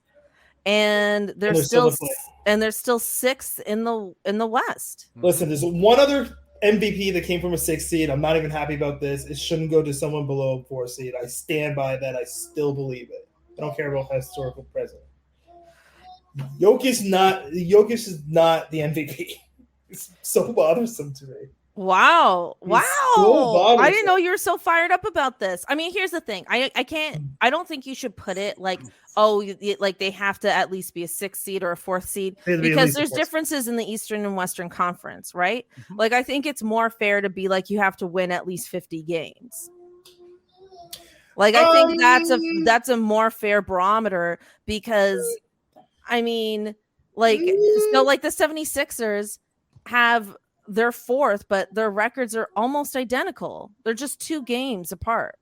and they're still 6th in the West. Listen, there's one other MVP that came from a 6 seed. I'm not even happy about this. It shouldn't go to someone below a 4 seed. I stand by that. I still believe it. I don't care about historical president. Jokic is not the MVP. It's so bothersome to me. Wow. So I didn't know you were so fired up about this. I mean, here's the thing. I don't think you should put it like, like they have to at least be a 6th seed or a 4th seed, because there's differences in the Eastern and Western Conference, right? Mm-hmm. Like, I think it's more fair to be like, you have to win at least 50 games. Like, I think that's a more fair barometer, because I mean, like, so like the 76ers have their 4th, but their records are almost identical. They're just 2 games apart.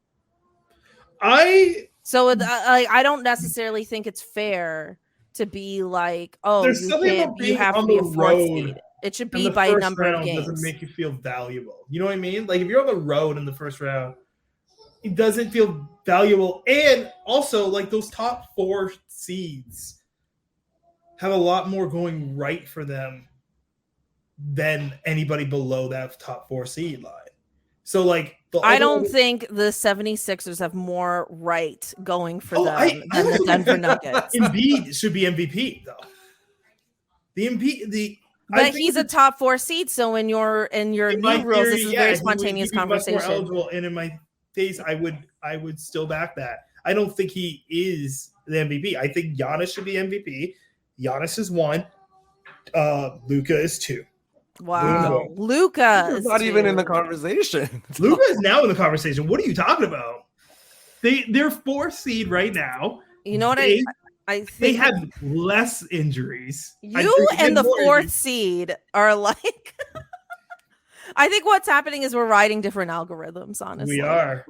I don't necessarily think it's fair to be like, oh, you have to be a 4th seed. It should be by number of games. Doesn't make you feel valuable. You know what I mean? Like, if you're on the road in the first round, it doesn't feel valuable. And also, like, those top 4 seeds have a lot more going right for them than anybody below that top 4 seed line. So, like, I don't think the 76ers have more right going for them than the Denver Nuggets. Embiid should be MVP, though. But he's a top 4 seed, so in your new rules, this is a very spontaneous conversation. Much more eligible, and in my case, I would still back that. I don't think he is the MVP. I think Giannis should be MVP. Giannis is 1. Luka is 2. Wow, Luka is not even in the conversation. Luka is now in the conversation. What are you talking about? They're 4th seed right now. You know what I think they have less injuries. You and the 4th seed are like. I think what's happening is we're riding different algorithms. Honestly, we are.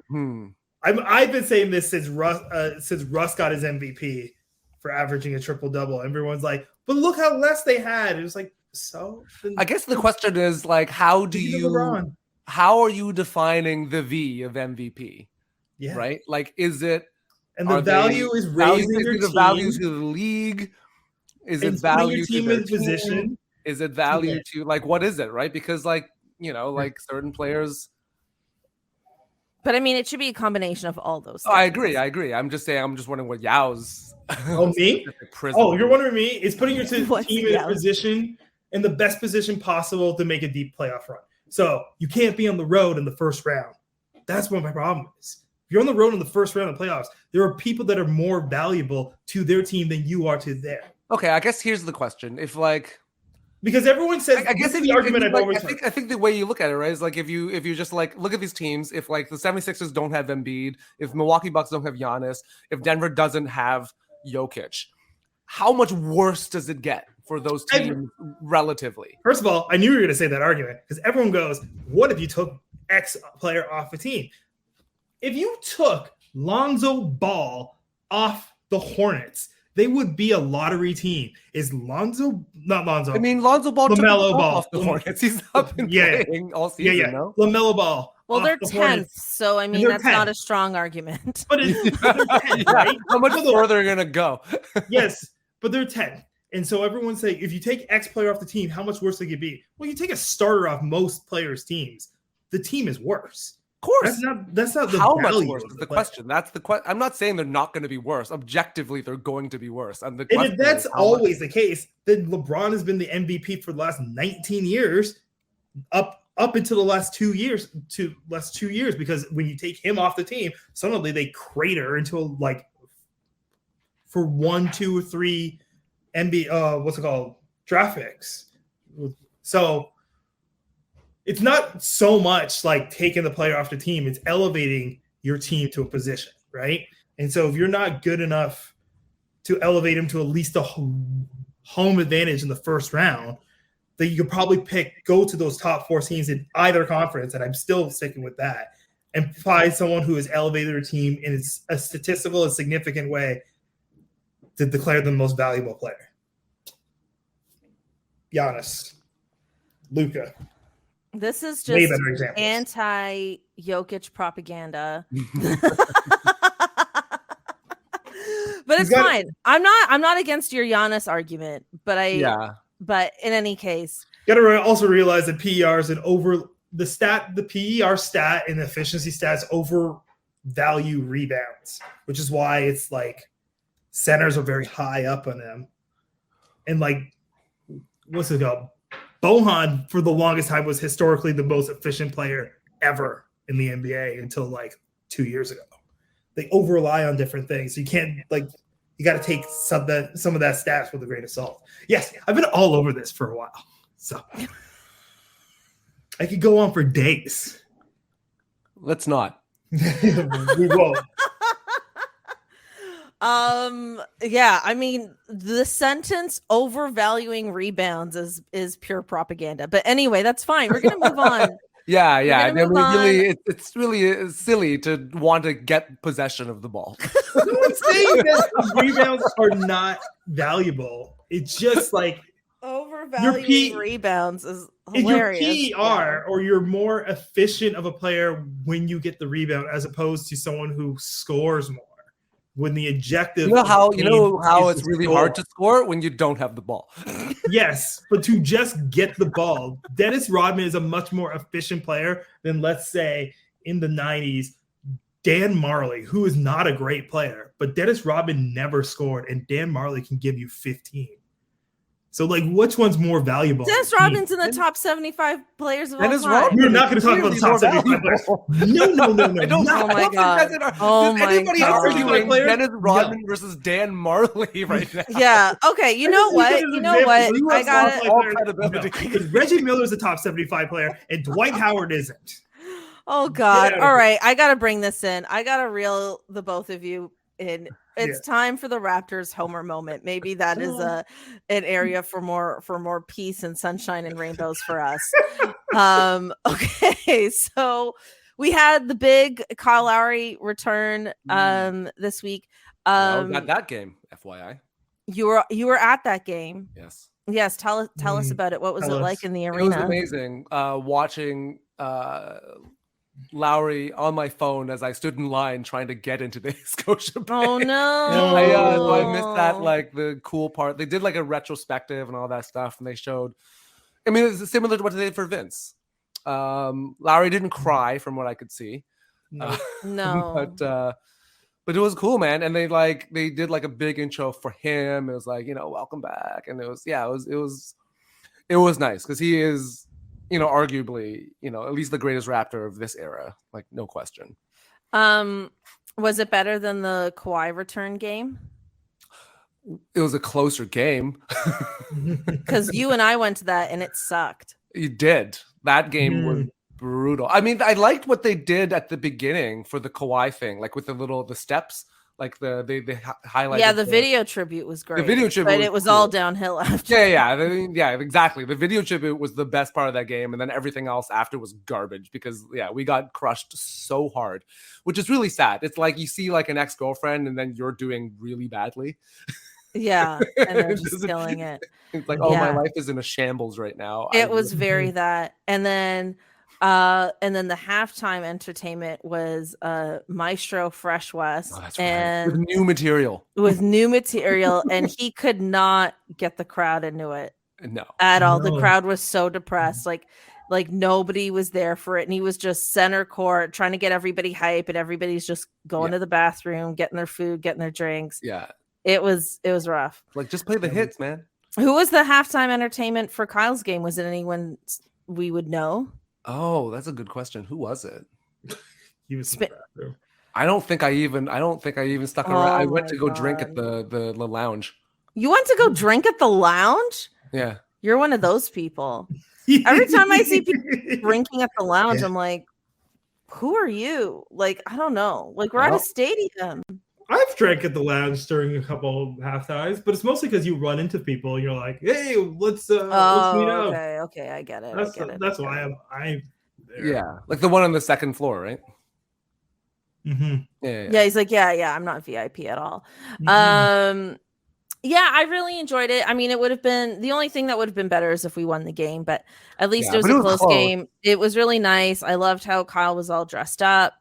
I've been saying this since Russ got his MVP for averaging a triple-double. Everyone's like, but look how less they had. It was like, so I guess the question is, like, how are you defining the V of MVP? Yeah. Right? Like, is it, and the value is raising your team. Value to the league? Is it value to their position? Is it value to, like, what is it, right? Because, like, you know, like, certain players. But I mean, it should be a combination of all those things. I agree. I'm just wondering what Yao's. Oh, me? Oh, you're wondering me? It's putting your team in a position, in the best position possible to make a deep playoff run. So you can't be on the road in the first round. That's what my problem is. If you're on the road in the first round of playoffs, there are people that are more valuable to their team than you are to theirs. Okay, I guess here's the question. If, like, because everyone says, I guess the argument I've always heard. I think the way you look at it, right, is like if you just like look at these teams, if like the 76ers don't have Embiid, if Milwaukee Bucks don't have Giannis, if Denver doesn't have Jokic, how much worse does it get for those teams relatively? First of all, I knew you were going to say that argument, because everyone goes, what if you took X player off a team? If you took Lonzo Ball off the Hornets, they would be a lottery team. Is Lonzo, not Lonzo. I mean, Lonzo Ball LaMelo Ball off the Hornets. He's not been playing all season, no? LaMelo Ball. Well, they're 10th, so I mean, that's 10th. Not a strong argument. But they're 10th, right? How much further are you going to go? Yes, but they're 10th. And so everyone's saying, if you take X player off the team, how much worse they could be? Well, you take a starter off most players' teams, the team is worse. Of course. That's not the how much worse is the question. That's the question. I'm not saying they're not going to be worse. Objectively, they're going to be worse. And if that's always the case, then LeBron has been the MVP for the last 19 years, up until the last 2 years, because when you take him off the team, suddenly they crater into for 1, 2, or 3 draft picks. So it's not so much like taking the player off the team, it's elevating your team to a position, right? And so if you're not good enough to elevate him to at least home advantage in the first round, that you could probably go to those top 4 teams in either conference, and I'm still sticking with that, and find someone who has elevated their team in a statistical and significant way to declare them the most valuable player. Giannis, Luka. This is Way just better examples. anti-Jokic propaganda. But it's fine. I'm not against your Giannis argument, but But in any case, you got to also realize that PER is the PER stat and efficiency stats overvalue rebounds, which is why it's like centers are very high up on them. And like, what's it called? Bohan for the longest time was historically the most efficient player ever in the NBA until like 2 years ago. They over rely on different things. So you can't you got to take some of that stats with a grain of salt. Yes, I've been all over this for a while, so I could go on for days. Let's not. We won't. Yeah, I mean, the sentence overvaluing rebounds is pure propaganda. But anyway, that's fine. We're gonna move on. Yeah. I mean, it's really silly to want to get possession of the ball. No one's saying that rebounds are not valuable. It's just like overvaluing rebounds is hilarious. If your PER or you're more efficient of a player when you get the rebound as opposed to someone who scores more. When the objective, you know how it's really hard to score when you don't have the ball. Yes, but to just get the ball, Dennis Rodman is a much more efficient player than, let's say, in the 90s, Dan Marley, who is not a great player, but Dennis Rodman never scored, and Dan Marley can give you 15. So, like, which one's more valuable? Dennis Rodman's in the top 75 players of all time. We're not going to talk about the top 75 players. No. Oh my god! Oh my anybody god! arguing Dennis Rodman versus Dan Marley right now? Yeah. Okay. You know what? I got it. Reggie Miller is a top 75 player, and Dwight Howard isn't. Oh god! All right, I got to bring this in. I got to reel the both of you in. It's time for the Raptors homer moment. Maybe that is an area for more peace and sunshine and rainbows for us. Okay, so we had the big Kyle Lowry return this week. At that game, FYI. You were at that game. Yes. Tell us about it. What was it like in the arena? It was amazing. Watching Lowry on my phone as I stood in line trying to get into the Scotia Bay. Oh no! So I missed that, like the cool part. They did like a retrospective and all that stuff, and they showed. I mean, it's similar to what they did for Vince. Lowry didn't cry, from what I could see. No. But it was cool, man. And they did like a big intro for him. It was like, welcome back, and it was nice because he is. Arguably, at least the greatest Raptor of this era, like no question. Was it better than the Kawhi return game? It was a closer game. Because you and I went to that and it sucked. You did. That game was brutal. I mean, I liked what they did at the beginning for the Kawhi thing, like with the steps. Like they highlighted. Yeah, the video tribute was great. The video tribute, but it was cool. All downhill after. Yeah, exactly. The video tribute was the best part of that game, and then everything else after was garbage because we got crushed so hard, which is really sad. It's like you see like an ex-girlfriend, and then you're doing really badly. Yeah, and they're just killing it. It's like, my life is in a shambles right now. It was very that, and then the halftime entertainment was Maestro Fresh West and with new material, and he could not get the crowd into it. No, at all. The crowd was so depressed, like nobody was there for it, and he was just center court trying to get everybody hype, and everybody's just going to the bathroom, getting their food, getting their drinks. Yeah, it was rough. Like, just play the hits, man. Who was the halftime entertainment for Kyle's game? Was it anyone we would know? Oh, that's a good question. Who was it? He was in the bathroom. I don't think I even stuck around. I went to go drink at the lounge. You went to go drink at the lounge? Yeah. You're one of those people. Every time I see people drinking at the lounge, I'm like, who are you? Like, I don't know. Like, we're at a stadium. I've drank at the lounge during a couple of half times, but it's mostly because you run into people and you're like, "Hey, let's meet up." Okay, I get it. That's why I'm there. Yeah, like the one on the second floor, right? Mm-hmm. Yeah, he's like, yeah, I'm not VIP at all. Mm-hmm. Yeah, I really enjoyed it. I mean, it would have been the only thing that would have been better is if we won the game, but at least it was a close game. It was really nice. I loved how Kyle was all dressed up,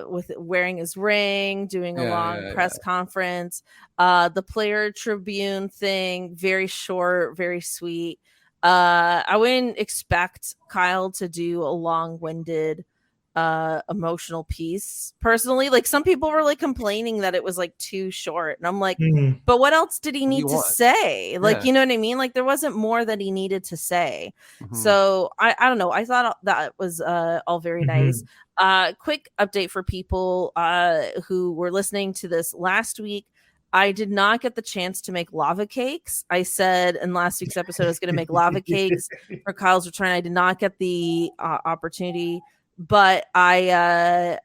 with wearing his ring, doing a long press conference. The player tribune thing, very short, very sweet. I wouldn't expect Kyle to do a long-winded emotional piece personally. Like some people were like complaining that it was like too short, and I'm like, but what else did he need to say? Like, you know what I mean? Like there wasn't more that he needed to say. So I don't know, I thought that was all very nice. Quick update for people who were listening to this last week. I did not get the chance to make lava cakes. I said in last week's episode I was going to make lava cakes for Kyle's return. I did not get the opportunity, but I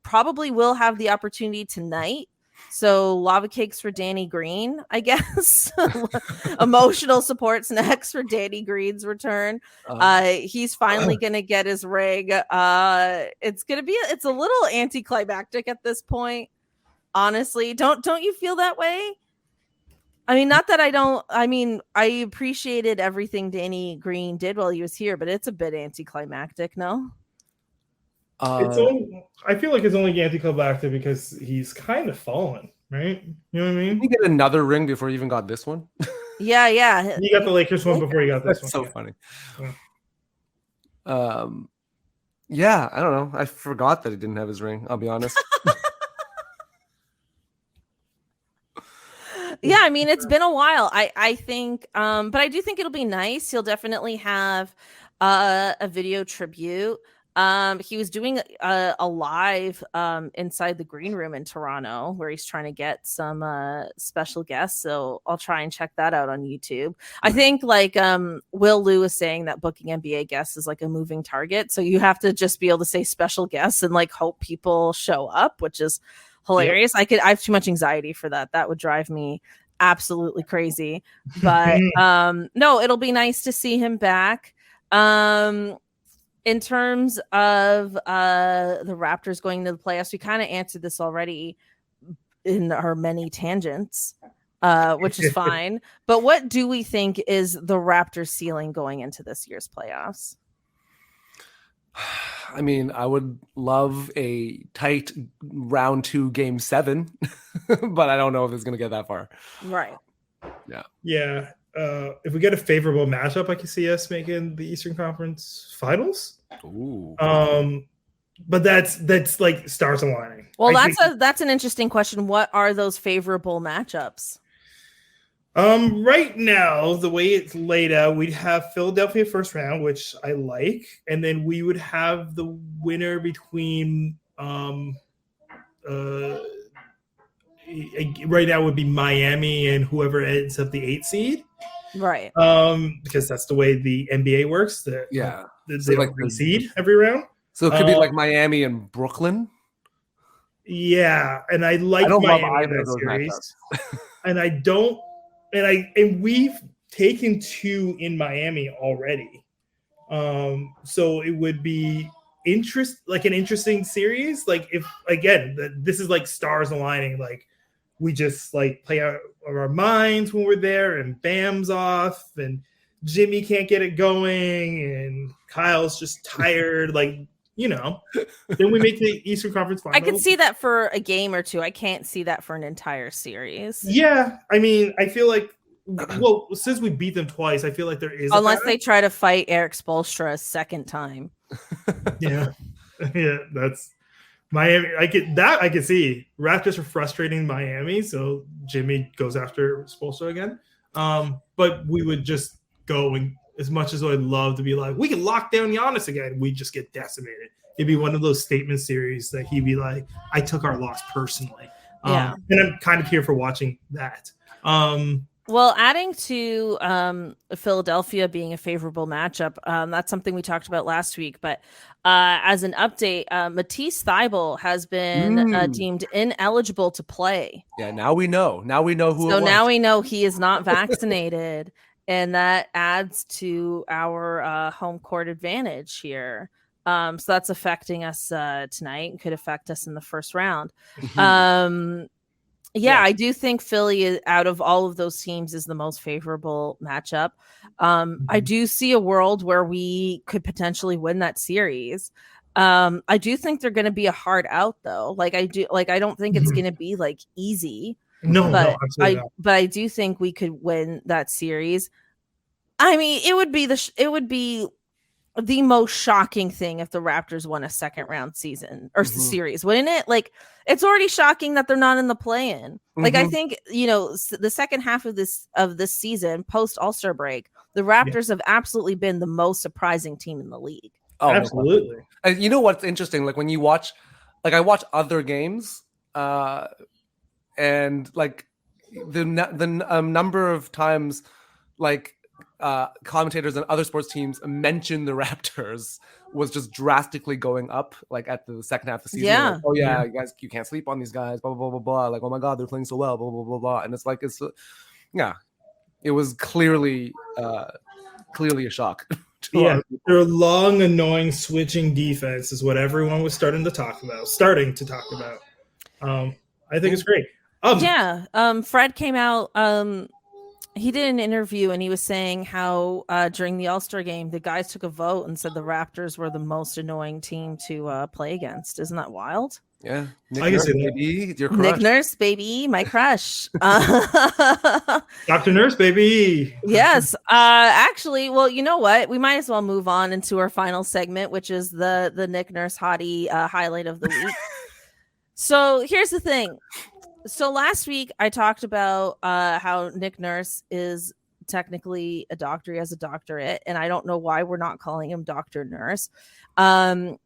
probably will have the opportunity tonight. So lava cakes for Danny Green, I guess. Emotional support snacks for Danny Green's return. He's finally gonna get his ring. It's a little anticlimactic at this point. Honestly, don't you feel that way? I mean, not that I don't. I mean, I appreciated everything Danny Green did while he was here, but it's a bit anticlimactic, no? I feel like it's only anticlimactic because he's kind of fallen, right? You know what I mean? Did you get another ring before you even got this one? Yeah. You got the Lakers one before you got this one. So funny. Yeah, I don't know. I forgot that he didn't have his ring. I'll be honest. Yeah, I mean, it's been a while. I think, but I do think it'll be nice. He'll definitely have a video tribute. He was doing a live inside the green room in Toronto where he's trying to get some special guests. So I'll try and check that out on YouTube. I think like Will Liu is saying that booking NBA guests is like a moving target. So you have to just be able to say special guests and like hope people show up, which is hilarious. Yep. I have too much anxiety for that. That would drive me absolutely crazy. But no, it'll be nice to see him back. In terms of the Raptors going to the playoffs, we kind of answered this already in our many tangents, which is fine. But what do we think is the Raptors ceiling going into this year's playoffs? I mean, I would love a tight round 2 game 7, but I don't know if it's going to get that far. Right. Yeah. If we get a favorable matchup, I can see us making the Eastern Conference Finals. Ooh. But that's like stars aligning. Well, that's an interesting question. What are those favorable matchups? Right now, the way it's laid out, we'd have Philadelphia first round, which I like, and then we would have the winner between right now would be Miami and whoever ends up the 8th seed. Right. Because that's the way the NBA works. They so don't reseed every round. So it could be like Miami and Brooklyn. Yeah, and I like Miami in that series. And we've taken 2 in Miami already. So it would be an interesting series. Like if again, this is like stars aligning, like we just like play out of our minds when we're there, and Bam's off, and Jimmy can't get it going, and Kyle's just tired. Like, you know, then we make the Eastern Conference Finals. I can see that for a game or 2. I can't see that for an entire series. Yeah, I mean, I feel like, well, since we beat them twice, I feel like there is unless they try to fight Eric Spoelstra a second time. Yeah, that's Miami. I can see Raptors are frustrating Miami, so Jimmy goes after Spoelstra again. But we would just go, and as much as I'd love to be like, we can lock down Giannis again, we just get decimated. It'd be one of those statement series that he'd be like, I took our loss personally. And I'm kind of here for watching that. Well, adding to Philadelphia being a favorable matchup, that's something we talked about last week. But as an update, Matisse Thybulle has been deemed ineligible to play. Yeah, now we know. Now we know who it So was. now we know he is not vaccinated, and that adds to our home court advantage here. So that's affecting us tonight and could affect us in the first round. Yeah, I do think Philly, out of all of those teams, is the most favorable matchup. I do see a world where we could potentially win that series. I do think they're going to be a hard out, though. I don't think it's going to be like easy. No, but not. I do think we could win that series. I mean, it would be the most shocking thing if the Raptors won a second round season or series, wouldn't it? Like, it's already shocking that they're not in the play-in. Like, I think, the second half of this season, post All-Star break, the Raptors have absolutely been the most surprising team in the league. Oh, absolutely. And you know what's interesting? Like, when you watch, I watch other games, and like the number of times, like, commentators and other sports teams mention the Raptors was just drastically going up, like at the second half of the season. Yeah. Like, oh yeah, you guys, you can't sleep on these guys, blah blah blah blah. Like, oh my god, they're playing so well, blah blah blah blah. And it's like, it was clearly a shock. Yeah, their long, annoying switching defense is what everyone was starting to talk about. I think it's great. Fred came out. He did an interview and he was saying how during the All-Star game, the guys took a vote and said the Raptors were the most annoying team to play against. Isn't that wild? Yeah. I can say that. Baby, your crush. Nick Nurse, baby, my crush. Dr. Nurse, baby. Yes. Actually, well, you know what? We might as well move on into our final segment, which is the Nick Nurse Hottie highlight of the week. So here's the thing. So last week I talked about how Nick Nurse is technically a doctor. He has a doctorate, and I don't know why we're not calling him Dr. Nurse. Will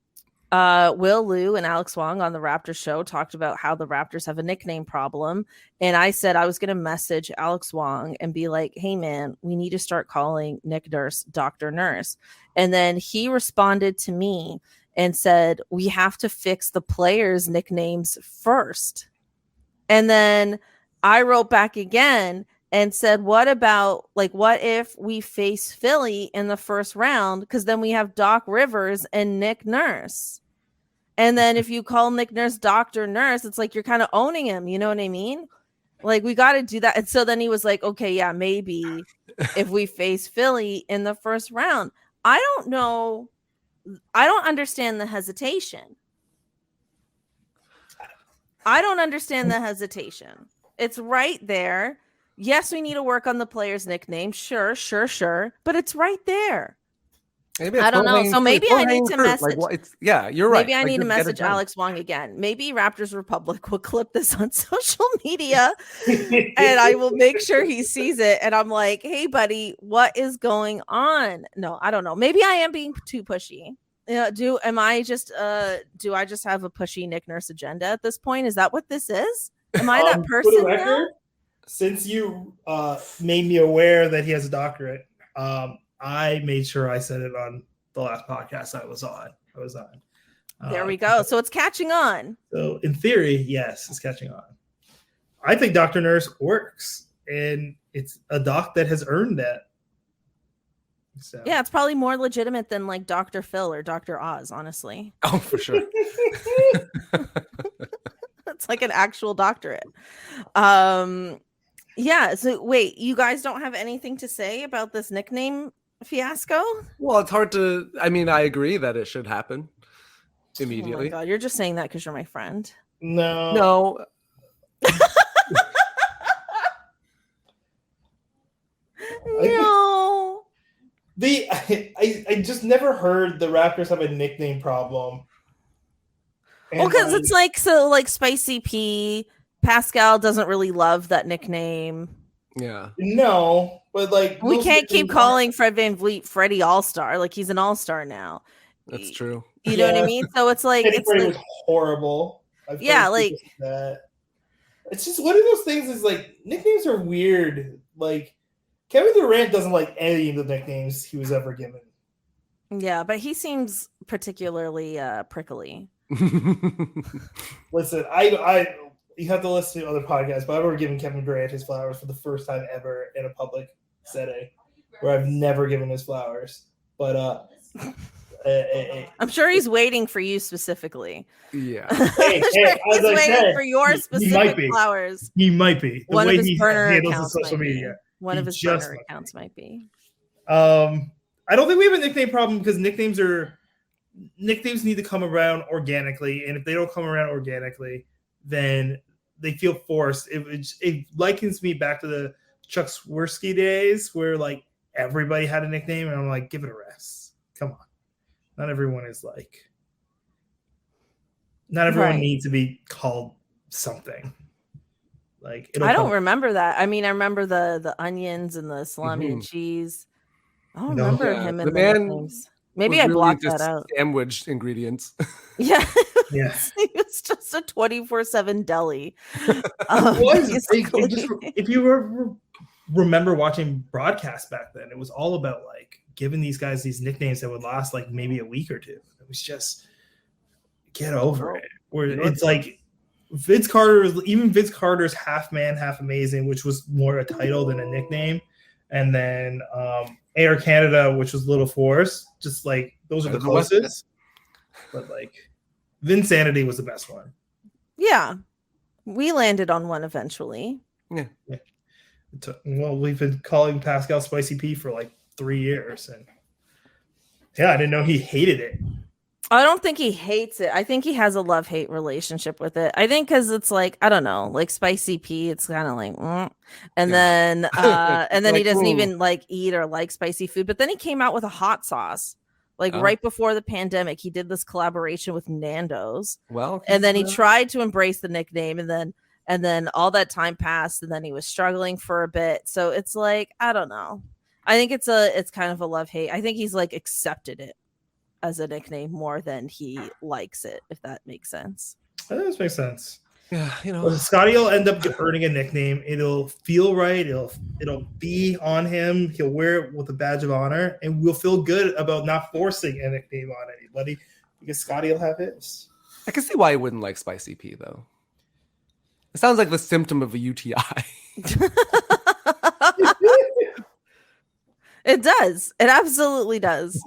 Liu and Alex Wong on the Raptors show talked about how the Raptors have a nickname problem. And I said I was going to message Alex Wong and be like, hey, man, we need to start calling Nick Nurse Dr. Nurse. And then he responded to me and said, we have to fix the players' nicknames first. And then I wrote back again and said, what if we face Philly in the first round? Because then we have Doc Rivers and Nick Nurse. And then if you call Nick Nurse Dr. Nurse, it's like you're kind of owning him. You know what I mean? Like, we got to do that. And so then he was like, okay, yeah, maybe if we face Philly in the first round. I don't know. I don't understand the hesitation. It's right there. Yes, we need to work on the player's nickname. Sure. But it's right there. Maybe I don't know. So maybe I need to message. You're right. Maybe I need to message Alex Wong again. Maybe Raptors Republic will clip this on social media and I will make sure he sees it. And I'm like, hey, buddy, what is going on? No, I don't know. Maybe I am being too pushy. Do I just have a pushy Nick Nurse agenda at this point? Is that what this is? Am I that person now? Since you made me aware that he has a doctorate, I made sure I said it on the last podcast I was on. There we go. So it's catching on. So in theory, yes, it's catching on. I think Dr. Nurse works, and it's a doc that has earned that. So. Yeah, it's probably more legitimate than like Dr. Phil or Dr. Oz, honestly. Oh, for sure. It's like an actual doctorate. Yeah. So wait, you guys don't have anything to say about this nickname fiasco? Well, it's hard to. I mean, I agree that it should happen immediately. Oh my God, you're just saying that because you're my friend. No. No. I just never heard the Raptors have a nickname problem. Well, because it's like Spicy P. Pascal doesn't really love that nickname. Yeah. No, but like we can't keep calling Fred VanVleet Freddie All-Star. Like, he's an All-Star now. That's true. You know what I mean? So it's like Freddie was horrible. Yeah, like that. It's just one of those things. Is like nicknames are weird. like Kevin Durant doesn't like any of the nicknames he was ever given. Yeah, but he seems particularly prickly. Listen, I you have to listen to other podcasts, but I've ever given Kevin Durant his flowers for the first time ever in a public setting, where I've never given his flowers. But I'm sure he's waiting for you specifically. Yeah. Hey, He's waiting for your specific flowers. He might be. One of his burner accounts social media. One of his burner accounts might be. I don't think we have a nickname problem because nicknames need to come around organically, and if they don't come around organically, then they feel forced. It likens me back to the Chuck Swirsky days where like everybody had a nickname, and I'm like, give it a rest. Come on, not everyone needs to be called something. Like I don't remember that. I mean, I remember the onions and the salami and cheese. I don't remember him in the nicknames. Maybe I blocked that out. Sandwich ingredients. Yeah. Yeah. It's just a 24/7 deli. If you remember watching broadcasts back then, it was all about like giving these guys these nicknames that would last like maybe a week or two. It was just get over it. Where it's like Vince Carter's half man, half amazing, which was more a title than a nickname. And then Air Canada, which was Little Force, just like those are the closest. But like Vinsanity was the best one. Yeah. We landed on one eventually. Yeah. Well, we've been calling Pascal Spicy P for like 3 years. And yeah, I didn't know he hated it. I don't think he hates it. I think he has a love-hate relationship with it. I think because it's like, I don't know, like Spicy P, it's kind of like, and then like, he doesn't even like eat or like spicy food. But then he came out with a hot sauce, like right before the pandemic. He did this collaboration with Nando's. Well, and then he tried to embrace the nickname, and then all that time passed, and then he was struggling for a bit. So it's like, I don't know. I think it's kind of a love-hate. I think he's like accepted it as a nickname more than he likes it, if that makes sense. That does make sense. Yeah, Scotty will end up earning a nickname. It'll feel right. It'll be on him. He'll wear it with a badge of honor, and we'll feel good about not forcing a nickname on anybody because Scotty will have his. I can see why he wouldn't like Spicy P though. It sounds like the symptom of a UTI. It does. It absolutely does.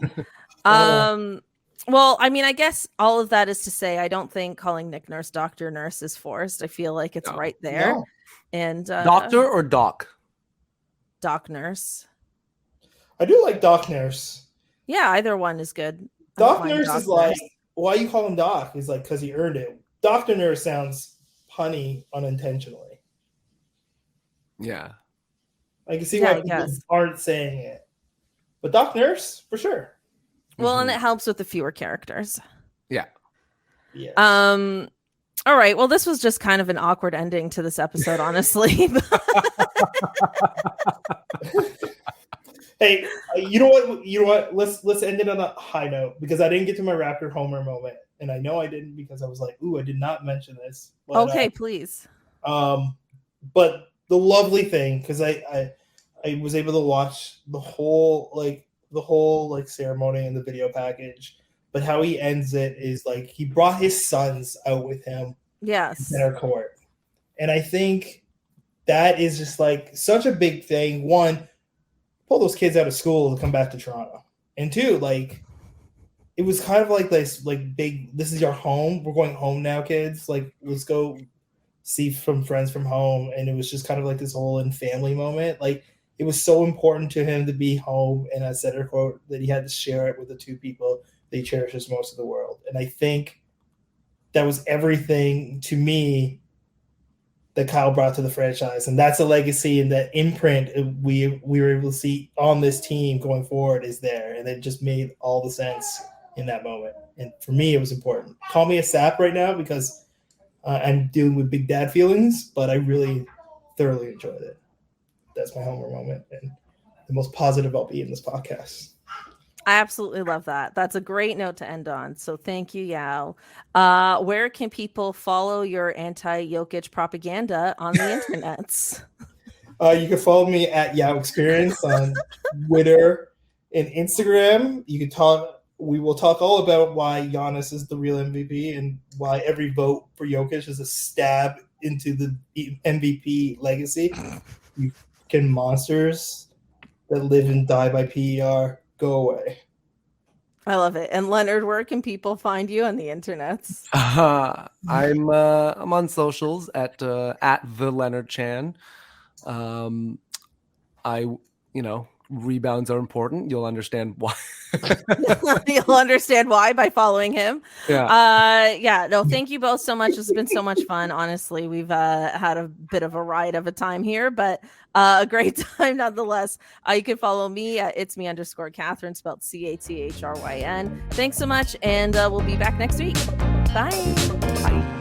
Well, I mean, I guess all of that is to say, I don't think calling Nick Nurse Dr. Nurse is forced. I feel like it's right there. No. And Doctor or Doc? Doc Nurse. I do like Doc Nurse. Yeah, either one is good. Doc Nurse is like, why you call him Doc? He's like, because he earned it. Dr. Nurse sounds punny unintentionally. Yeah. I can see why people aren't saying it. But Doc Nurse, for sure. Well, and it helps with the fewer characters. Yeah. Yes. All right. Well, this was just kind of an awkward ending to this episode, honestly. Hey, you know what? Let's end it on a high note because I didn't get to my Raptor Homer moment, and I know I didn't because I was like, "Ooh, I did not mention this." But, okay, please. But the lovely thing, because I was able to watch the whole ceremony and the video package, but how he ends it is like he brought his sons out with him. Yes. In center court. And I think that is just like such a big thing. One, pull those kids out of school to come back to Toronto. And two, like it was kind of like this like big, this is your home. We're going home now, kids. Like let's go see some friends from home. And it was just kind of like this whole in family moment. Like it was so important to him to be home in a center court that he had to share it with the two people that he cherishes most of the world. And I think that was everything to me that Kyle brought to the franchise. And that's a legacy and that imprint we were able to see on this team going forward is there. And it just made all the sense in that moment. And for me, it was important. Call me a sap right now because I'm dealing with big dad feelings, but I really thoroughly enjoyed it. That's my Homer moment and the most positive I'll be in this podcast. I absolutely love that. That's a great note to end on. So thank you, Yao. Where can people follow your anti-Jokic propaganda on the internets? You can follow me at Yao Experience on Twitter and Instagram. You can talk. We will talk all about why Giannis is the real MVP and why every vote for Jokic is a stab into the MVP legacy. You fucking monsters that live and die by PER, go away. I love it. And Leonard, where can people find you on the internets? I'm on socials at the Leonard Chan. Rebounds are important. You'll understand why. You'll understand why by following him. Yeah. No, thank you both so much. This has been so much fun. Honestly, we've had a bit of a ride of a time here, but a great time nonetheless. You can follow me at itsme_Cathryn, spelled Cathryn. Thanks so much, and we'll be back next week. Bye. Bye.